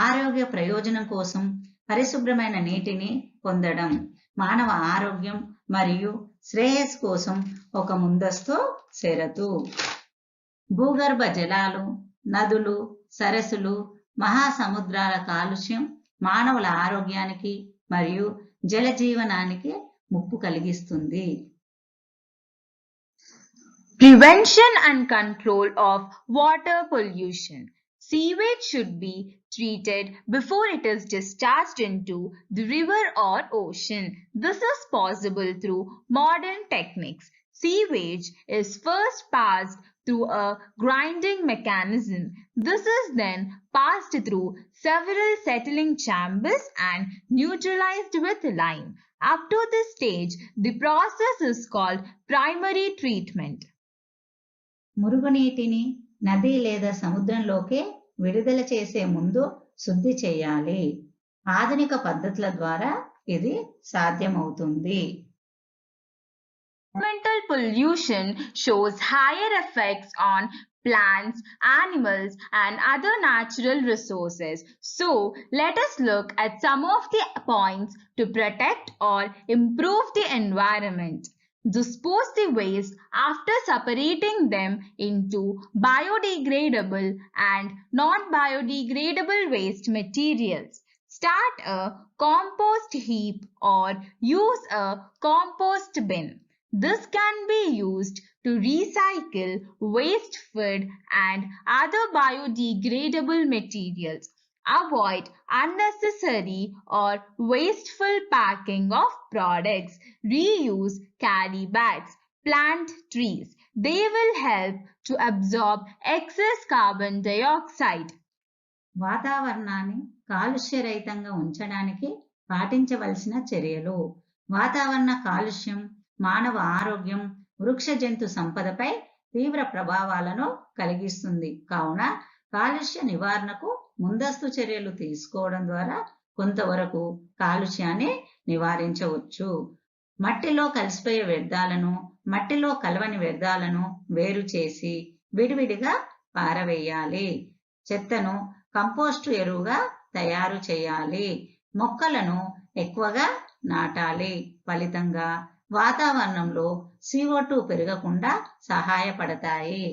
ఆరోగ్య ప్రయోజనం కోసం పరిశుభ్రమైన నీటిని పొందడం మానవ ఆరోగ్యం మరియు శ్రేయస్సు కోసం ఒక ముందస్తు షరతు. భూగర్భ జలాలు, నదులు, సరస్సులు, మహాసముద్రాల కాలుష్యం మానవుల ఆరోగ్యానికి మరియు జలజీవనానికి ముప్పు కలిగిస్తుంది. Prevention and control of water pollution. Sewage should be treated before it is discharged into the river or ocean. This is possible through modern techniques. Sewage is first passed through a grinding mechanism. This is then passed through several settling chambers and neutralized with lime. Up to this stage, the process is called primary treatment. మురుగునీటిని నది లేదా సముద్రంలోకి విడుదల చేసే ముందు శుద్ధి చేయాలి. ఆధునిక పద్ధతుల ద్వారా ఇది సాధ్యమవుతుంది. Environmental pollution shows higher effects on plants, animals, and other natural resources. So, let us look at some of the points to protect or improve the environment. Dispose the waste after separating them into biodegradable and non-biodegradable waste materials. Start a compost heap or use a compost bin. This can be used to recycle waste food and other biodegradable materials. Avoid unnecessary or wasteful packing of products. Reuse carry bags. Plant trees. They will help to absorb excess carbon dioxide. వాతావరణాన్ని కాలుష్యరహితంగా ఉంచడానికి పాటించవలసిన చర్యలు. వాతావరణ కాలుష్యం మానవ ఆరోగ్యం, వృక్ష జంతు సంపదపై తీవ్ర ప్రభావాలను కలిగిస్తుంది. కావున కాలుష్య నివారణకు ముందస్తు చర్యలు తీసుకోవడం ద్వారా కొంతవరకు కాలుష్యాన్ని నివారించవచ్చు. మట్టిలో కలిసిపోయే వ్యర్థాలను, మట్టిలో కలవని వ్యర్థాలను వేరు చేసి విడివిడిగా పారవేయాలి. చెత్తను కంపోస్టు ఎరువుగా తయారు చేయాలి. మొక్కలను ఎక్కువగా నాటాలి. ఫలితంగా వాతావరణంలో CO2 పెరగకుండా సహాయపడతాయి.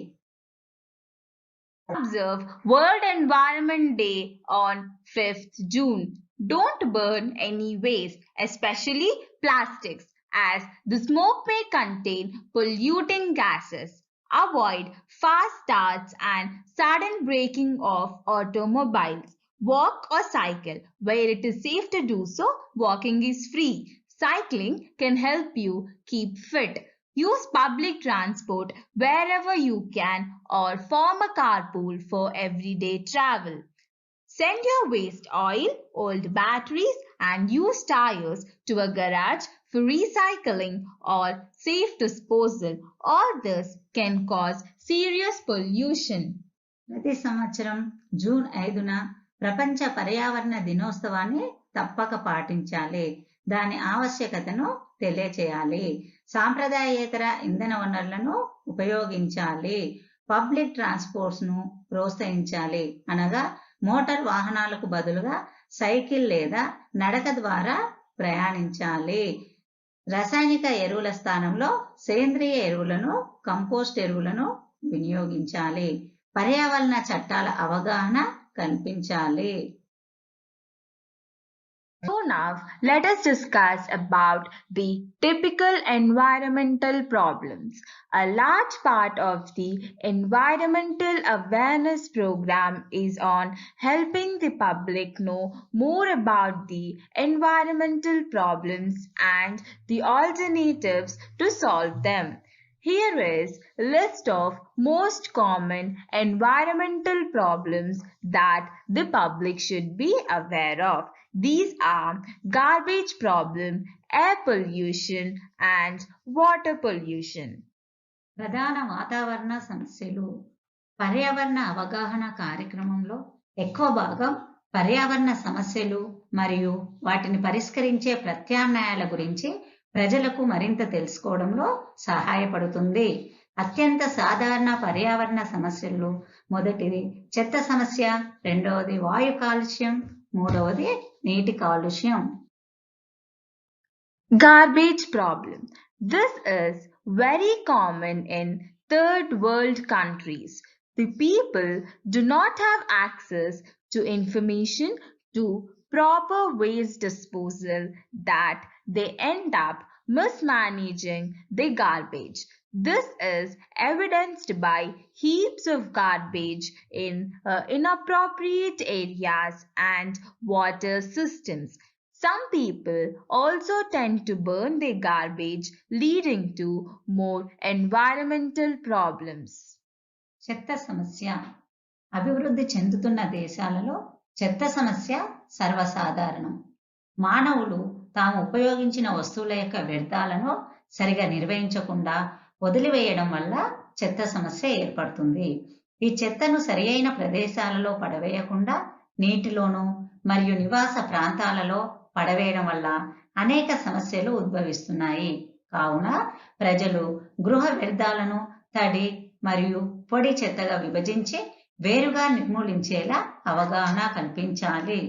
Observe World Environment Day on 5th June. Don't burn any waste, especially plastics, as the smoke may contain polluting gases. Avoid fast starts and sudden braking of automobiles. Walk or cycle where it is safe to do so. Walking is free. Cycling can help you keep fit. Use public transport wherever you can or form a carpool for everyday travel. Send your waste oil, old batteries and used tires to a garage for recycling or safe disposal. All this can cause serious pollution. ప్రతి సంవత్సరం జూన్ 5న ప్రపంచ పర్యావరణ దినోత్సవాన్ని తప్పక పాటించాలి. దాని ఆవశ్యకతను తెలియచేయాలి. సాంప్రదాయేతర ఇంధన వనరులను ఉపయోగించాలి. పబ్లిక్ ట్రాన్స్పోర్ట్స్ ను ప్రోత్సహించాలి. అనగా మోటార్ వాహనాలకు బదులుగా సైకిల్ లేదా నడక ద్వారా ప్రయాణించాలి. రసాయనిక ఎరువుల స్థానంలో సేంద్రియ ఎరువులను, కంపోస్ట్ ఎరువులను వినియోగించాలి. పర్యావరణ చట్టాల అవగాహన కల్పించాలి. So now let us discuss about the typical environmental problems. A large part of the environmental awareness program is on helping the public know more about the environmental problems and the alternatives to solve them. Here is a list of most common environmental problems that the public should be aware of. These are garbage problem, air pollution and water pollution. ప్రధాన వాతావరణ సమస్యలు. పర్యావరణ అవగాహన కార్యక్రమంలో ఎక్కువ భాగం పర్యావరణ సమస్యలు మరియు వాటిని పరిష్కరించే ప్రత్యామ్నాయాల గురించి ప్రజలకు మరింత తెలుసుకోవడంలో సహాయపడుతుంది. అత్యంత సాధారణ పర్యావరణ సమస్యలు: మొదటిది చెత్త సమస్య, రెండవది వాయు కాలుష్యం, మూడవది నీటి కాలుష్యం. Garbage problem. This is very common in third world countries. The people do not have access to information to proper waste disposal that they end up mismanaging the garbage. This is evidenced by heaps of garbage in inappropriate areas and water systems. Some people also tend to burn their garbage, leading to more environmental problems. చెత్త సమస్య. అభివృద్ధి చెందుతున్న దేశాలలో చెత్త సమస్య సర్వసాధారణం. మానవులు తాము ఉపయోగించిన వస్తువుల యొక్క వ్యర్థాలను సరిగా నిర్వహించకుండా వదిలివేయడం వల్ల చెత్త సమస్య ఏర్పడుతుంది. ఈ చెత్తను సరియైన ప్రదేశాలలో పడవేయకుండా నీటిలోనూ మరియు నివాస ప్రాంతాలలో పడవేయడం వల్ల అనేక సమస్యలు ఉద్భవిస్తున్నాయి. కావున ప్రజలు గృహ వ్యర్థాలను తడి మరియు పొడి చెత్తగా విభజించి వేరుగా నిర్మూలించేలా అవగాహన కల్పించాలి.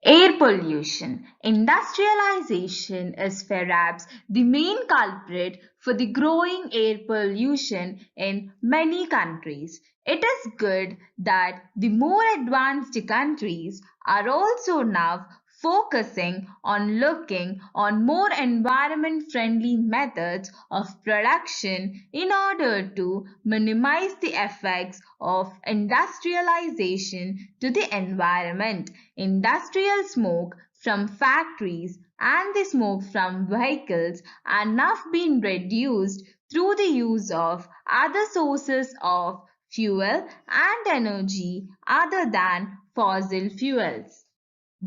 Air pollution. Industrialization is perhaps the main culprit for the growing air pollution in many countries. It is good that the more advanced countries are also now focusing on looking on more environment-friendly methods of production in order to minimize the effects of industrialization to the environment. Industrial smoke from factories and the smoke from vehicles are now being reduced through the use of other sources of fuel and energy other than fossil fuels.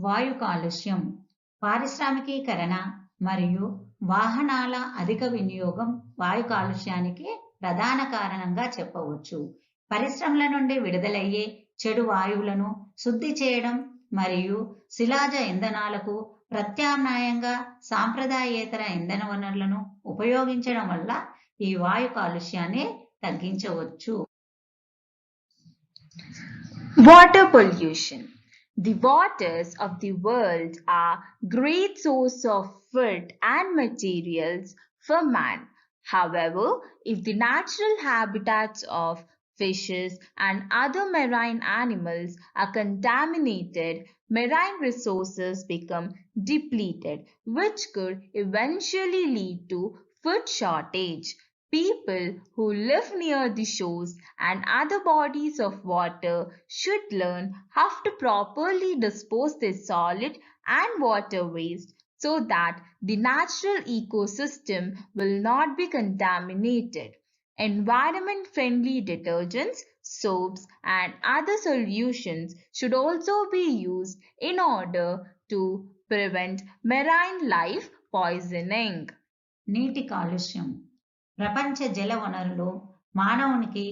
వాయు కాలుష్యం పారిశ్రామికీకరణ మరియు వాహనాల అధిక వినియోగం వాయు కాలుష్యానికి ప్రధాన కారణంగా చెప్పవచ్చు. పరిశ్రమల నుండి విడుదలయ్యే చెడు వాయువులను శుద్ధి చేయడం మరియు శిలాజ ఇంధనాలకు ప్రత్యామ్నాయంగా సాంప్రదాయేతర ఇంధన వనరులను ఉపయోగించడం వల్ల ఈ వాయు కాలుష్యాన్ని తగ్గించవచ్చు. Water pollution. The waters of the world are great source of food and materials for man. However, if the natural habitats of fishes and other marine animals are contaminated, marine resources become depleted, which could eventually lead to food shortage. People who live near the shores and other bodies of water should learn how to properly dispose their solid and water waste so that the natural ecosystem will not be contaminated. Environment-friendly detergents, soaps, and other solutions should also be used in order to prevent marine life poisoning. నీటి కాలుష్యం ప్రపంచ జల వనరులు మానవునికి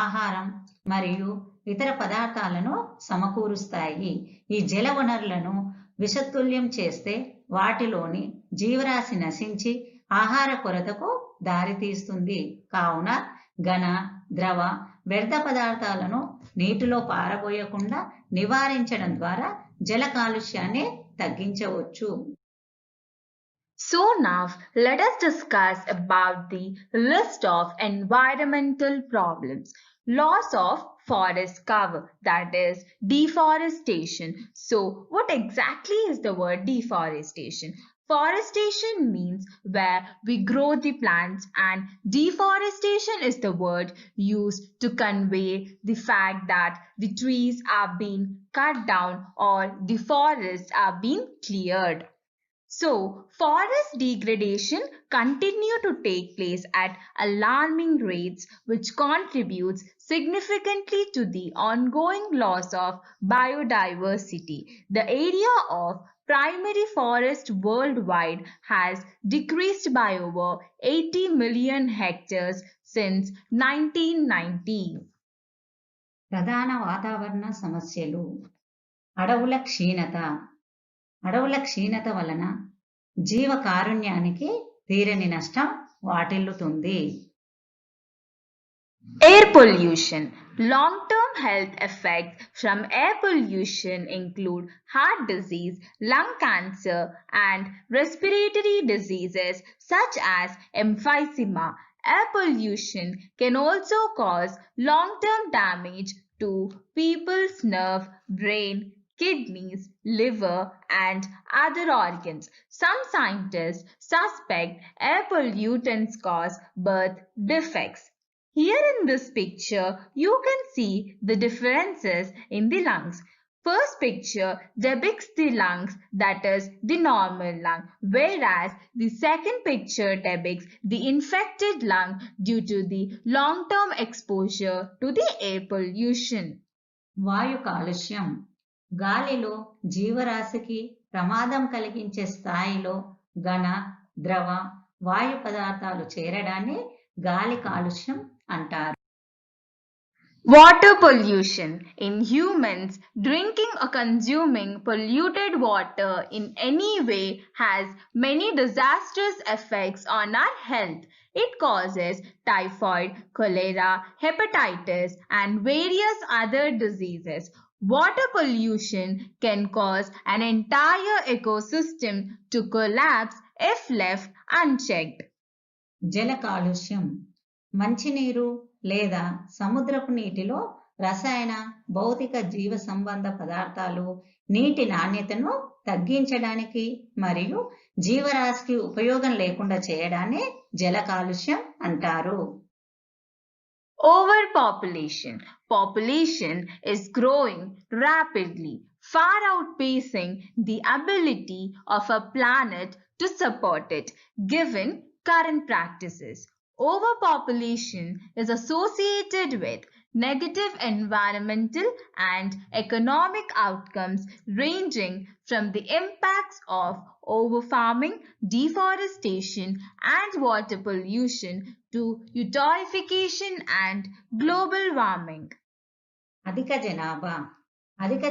ఆహారం మరియు ఇతర పదార్థాలను సమకూరుస్తాయి. ఈ జల వనరులను విషతుల్యం చేస్తే వాటిలోని జీవరాశి నశించి ఆహార కొరతకు దారితీస్తుంది. కావున ఘన, ద్రవ, వ్యర్థ పదార్థాలను నీటిలో పారబోయకుండా నివారించడం ద్వారా జల కాలుష్యాన్ని తగ్గించవచ్చు. So now let us discuss about the list of environmental problems. Loss of forest cover, that is deforestation. So what exactly is the word deforestation? Forestation means where we grow the plants, and deforestation is the word used to convey the fact that the trees are being cut down or the forests are being cleared. So, forest degradation continue to take place at alarming rates, which contributes significantly to the ongoing loss of biodiversity. The area of primary forest worldwide has decreased by over 80 million hectares since 1990. ప్రధాన వాతావరణ సమస్యలు అడవుల క్షీణత. అడవుల క్షీణత వలన జీవ కారుణ్యానికి తీరని నష్టం వాటిల్లుతుంది. Air pollution. Long-term health effects from air pollution include heart disease, lung cancer, and respiratory diseases such as emphysema. Air pollution can also cause long-term damage to people's nerve, brain, kidneys, liver, and other organs. Some scientists suspect air pollutants cause birth defects. Here in this picture, you can see the differences in the lungs. First picture depicts the lungs, that is the normal lung, whereas the second picture depicts the infected lung due to the long-term exposure to the air pollution. వాయు కాలుష్యం గాలిలో జీవరాశికి ప్రమాదం కలిగించే స్థాయిలో ఘన, ద్రవ, వాయు పదార్థాలు చేరడాన్ని గాలి కాలుష్యం అంటారు. Water pollution. In humans, drinking or consuming polluted water in any way has many disastrous effects on our health. It causes typhoid, cholera, hepatitis, and various other diseases. Water pollution can cause an entire ecosystem to collapse if left unchecked. జల కాలుష్యం మంచినీరు లేదా సముద్రపు నీటిలో రసాయన భౌతిక జీవ సంబంధ పదార్థాలు నీటి నాణ్యతను తగ్గించడానికి మరియు జీవరాశికి ఉపయోగం లేకుండా చేయడాన్ని జల కాలుష్యం అంటారు. Overpopulation. Population is growing rapidly, far outpacing the ability of a planet to support it, given current practices. Overpopulation is associated with negative environmental and economic outcomes ranging from the impacts of overfarming, deforestation, and water pollution to eutrophication and global warming. అధిక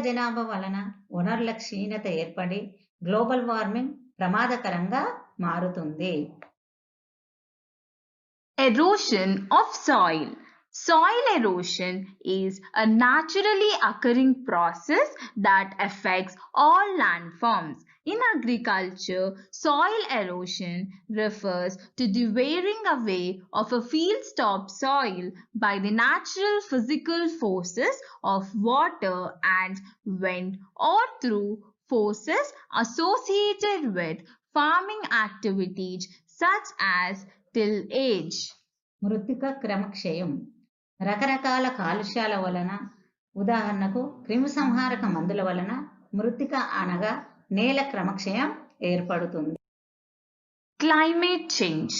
జనాభా వలన వనరుల క్షీణత ఏర్పడి గ్లోబల్ వార్మింగ్ ప్రమాదకరంగా మారుతుంది. Erosion of soil. Soil erosion is a naturally occurring process that affects all landforms. In agriculture, soil erosion refers to the wearing away of a field's topsoil by the natural physical forces of water and wind, or through forces associated with farming activities such as tillage. మృత్తిక క్రమక్షయం రకరకాల కాలుష్యాల వలన, ఉదాహరణకు క్రిమిసంహారక మందుల వలన మృత్తిక అనగా నేల క్రమక్షయం ఏర్పడుతుంది. Climate change.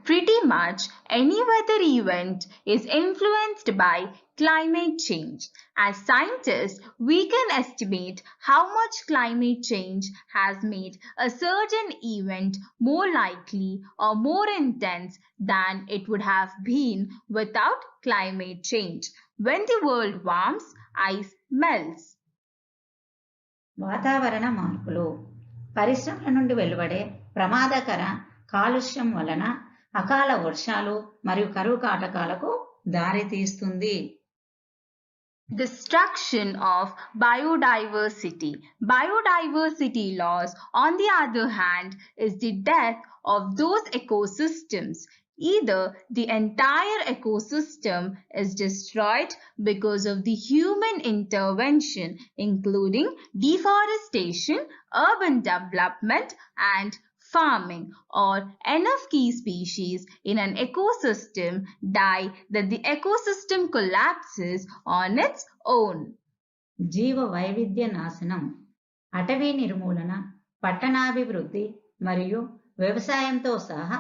Pretty much any weather event is influenced by climate change. As scientists, we can estimate how much climate change has made a certain event more likely or more intense than it would have been without climate change. When the world warms, ice melts. వాతావరణ మార్పులు పరిశ్రమల నుండి వెలువడే ప్రమాదకర కాలుష్యం వలన అకాల వర్షాలు మరియు కరువు కాటకాలకు దారితీస్తుంది. Destruction of biodiversity. Biodiversity loss, on the other hand, is the death of those ecosystems. Either the entire ecosystem is destroyed because of the human intervention, including deforestation, urban development, and farming, or enough key species in an ecosystem die that the ecosystem collapses on its own. జీవ వైవిధ్య నాశనం అటవీ నిర్మూలన, పట్టణాభివృద్ధి మరియు వ్యవసాయంతో సహా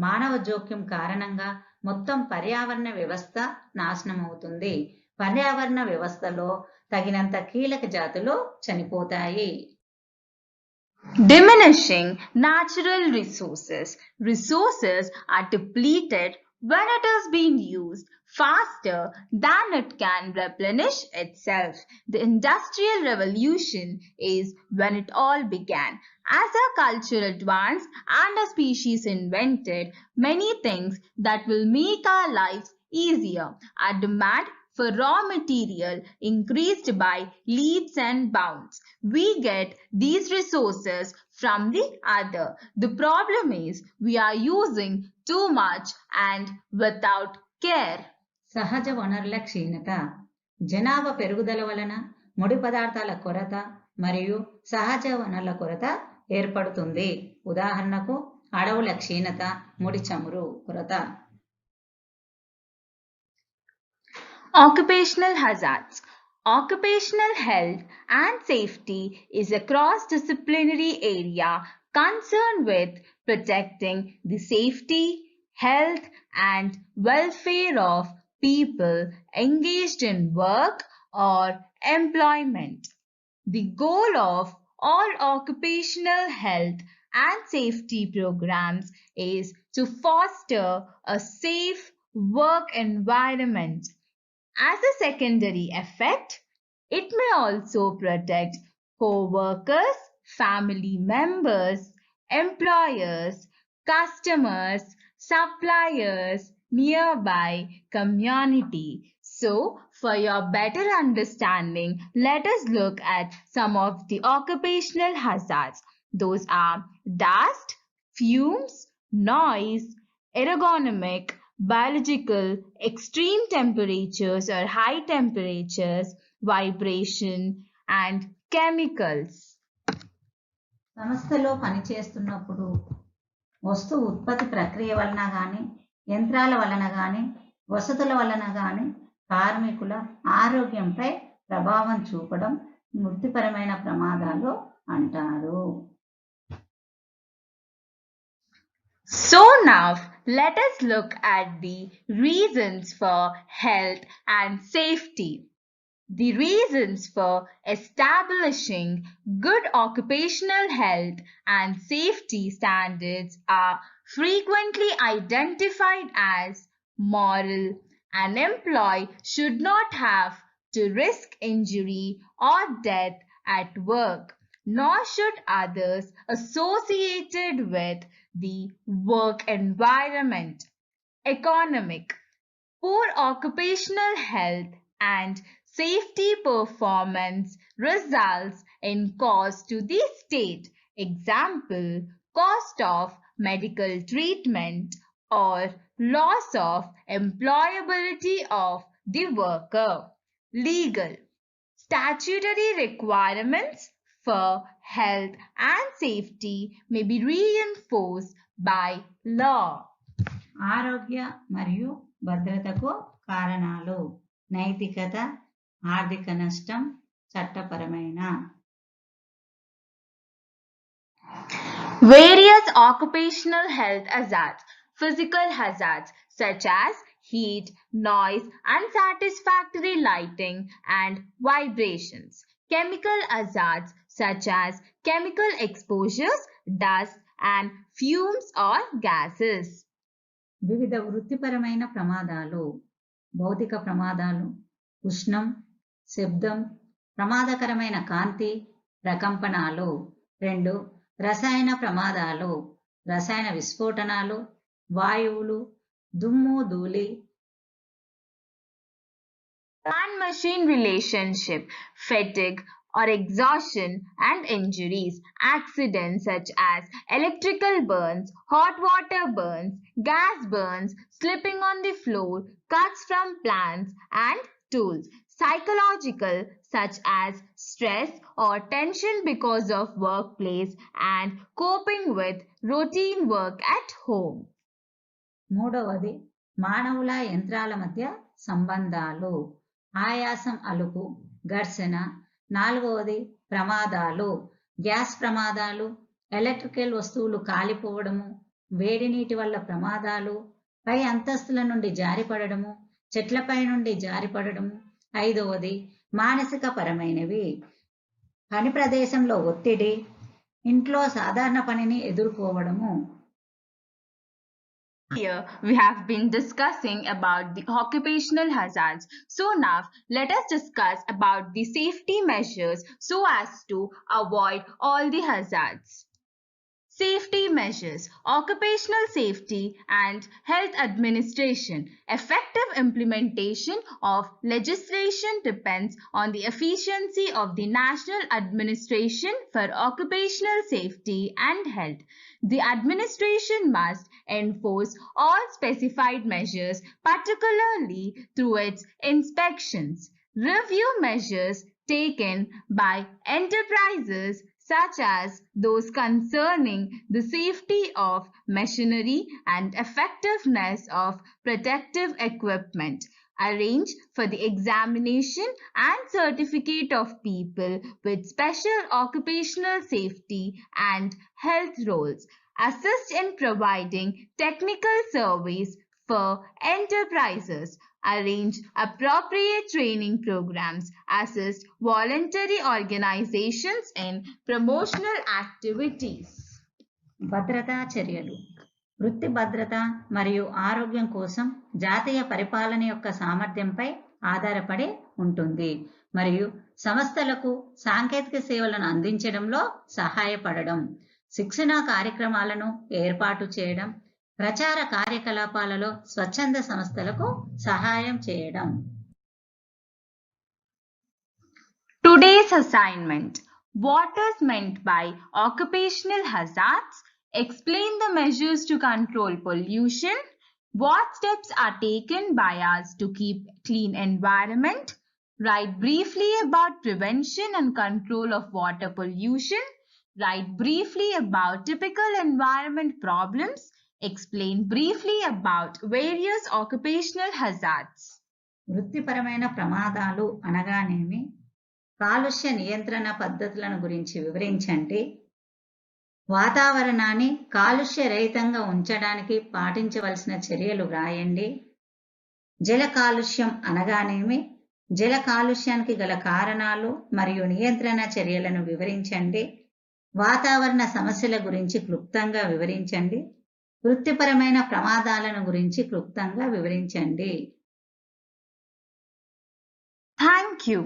మానవ జోక్యం కారణంగా మొత్తం పర్యావరణ వ్యవస్థ నాశనమవుతుంది. పర్యావరణ వ్యవస్థలో తగినంత కీలక జాతులు చనిపోతాయి. Diminishing natural resources. Resources are depleted when it is being used faster than it can replenish itself. The Industrial Revolution is when it all began. As our culture advanced and our species invented many things that will make our lives easier, our demand for raw material increased by leaps and bounds. We get these resources from the other. The problem is we are using too much and without care. సహజ వనరుల క్షీణత జనాభా పెరుగుదల వలన ముడి పదార్థాల కొరత మరియు సహజ వనరుల కొరత ఏర్పడుతుంది. ఉదాహరణకు అడవుల క్షీణత, ముడి చమురు కొరత. Occupational hazards. Occupational health and safety is a cross-disciplinary area concerned with protecting the safety, health, and welfare of people engaged in work or employment. The goal of all occupational health and safety programs is to foster a safe work environment. As a secondary effect, it may also protect co-workers, family members, employers, customers, suppliers, nearby community, So, for your better understanding, let us look at some of the occupational hazards. Those are dust, fumes, noise, ergonomic, biological, extreme temperatures or high temperatures, vibration, and chemicals. సంస్థలో పనిచేస్తున్నప్పుడు వస్తు ఉత్పత్తి ప్రక్రియ వలన కానీ యంత్రాల వలన కానీ వసతుల వలన కానీ కార్మికుల ఆరోగ్యంపై ప్రభావం చూపడం వృత్తిపరమైన ప్రమాదాలు అంటారు. So now let us look at the reasons for health and safety. The reasons for establishing good occupational health and safety standards are frequently identified as moral. An employee should not have to risk injury or death at work, nor should others associated with the work environment. Economic. Poor occupational health and safety performance results in cost to the state. Example, cost of medical treatment or loss of employability of the worker. Legal. Statutory requirements for health and safety may be reinforced by law. ఆరోగ్య మరియు భద్రతకు కారణాలు నైతికత, ఆర్థిక నష్టం, చట్టపరమైన. Various occupational health hazards. Physical hazards such as heat, noise, unsatisfactory lighting, and vibrations. Chemical hazards such as chemical exposures, dust, and fumes or gases. వివిధ వృత్తిపరమైన ప్రమాదాలు భౌతిక ప్రమాదాలు, ఉష్ణం, శబ్దం, ప్రమాదకరమైన కాంతి, ప్రకంపనాలు. 2. రసాయన ప్రమాదాలు, రసాయన విస్ఫోటనాలు, వాయువులు, దుమ్ము, ధూళి. Man-machine relationship, fatigue or exhaustion and injuries. Accidents such as electrical burns, hot water burns, gas burns, slipping on the floor, cuts from plants and tools. Psychological such as stress or tension because of workplace and coping with routine work at home. 3. మానవుల యంత్రాల మధ్య సంబంధాలు, ఆయాసం, అలుపు, ఘర్షణ. 4. ప్రమాదాలు, గ్యాస్ ప్రమాదాలు, ఎలక్ట్రికల్ వస్తువులు కాలిపోవడము, వేడి నీటి వల్ల ప్రమాదాలు, పై అంతస్తుల నుండి జారిపడము, చెట్లపై నుండి జారిపడము. 5. మానసిక పరమైనవి, పని ప్రదేశంలో ఒత్తిడి, ఇంట్లో సాధారణ పనిని ఎదుర్కోవడము. Here we have been discussing about the occupational hazards. So now let us discuss about the safety measures so as to avoid all the hazards. Safety measures, occupational safety and health administration. Effective implementation of legislation depends on the efficiency of the National Administration for Occupational Safety and Health. The administration must enforce all specified measures, particularly through its inspections. Review measures taken by enterprises such as those concerning the safety of machinery and effectiveness of protective equipment. Arrange for the examination and certificate of people with special occupational safety and health roles. Assist in providing technical surveys for enterprises. Arrange appropriate training programs. Assist voluntary organizations in promotional activities. భద్రతా చర్యలు, వృత్తి భద్రత మరియు ఆరోగ్యం కోసం జాతీయ పరిపాలన యొక్క సామర్థ్యంపై ఆధారపడి ఉంటుంది మరియు సంస్థలకు సాంకేతిక సేవలను అందించడంలో సహాయపడడం, శిక్షణా కార్యక్రమాలను ఏర్పాటు చేయడం, ప్రచార కార్యకలాపాలలో స్వచ్ఛంద సంస్థలకు సహాయం చేయడం. Today's assignment: what is meant by occupational hazards? Explain the measures to control pollution. What steps are taken by us to keep clean environment? Write briefly about prevention and control of water pollution. Write briefly about typical environment problems. Explain briefly about various occupational hazards. వృత్తిపరమైన ప్రమాదాలు అనగానేమి, కాలుష్య నియంత్రణ పద్ధతులను గురించి వివరించండి, వాతావరణాన్ని కాలుష్య రహితంగా ఉంచడానికి పాటించవలసిన చర్యలు వ్రాయండి, జల కాలుష్యం అనగానేమి, జల కాలుష్యానికి గల కారణాలు మరియు నియంత్రణ చర్యలను వివరించండి, వాతావరణ సమస్యల గురించి క్లుప్తంగా వివరించండి, వృత్తిపరమైన ప్రమాదాలను గురించి క్లుప్తంగా వివరించండి. Thank you.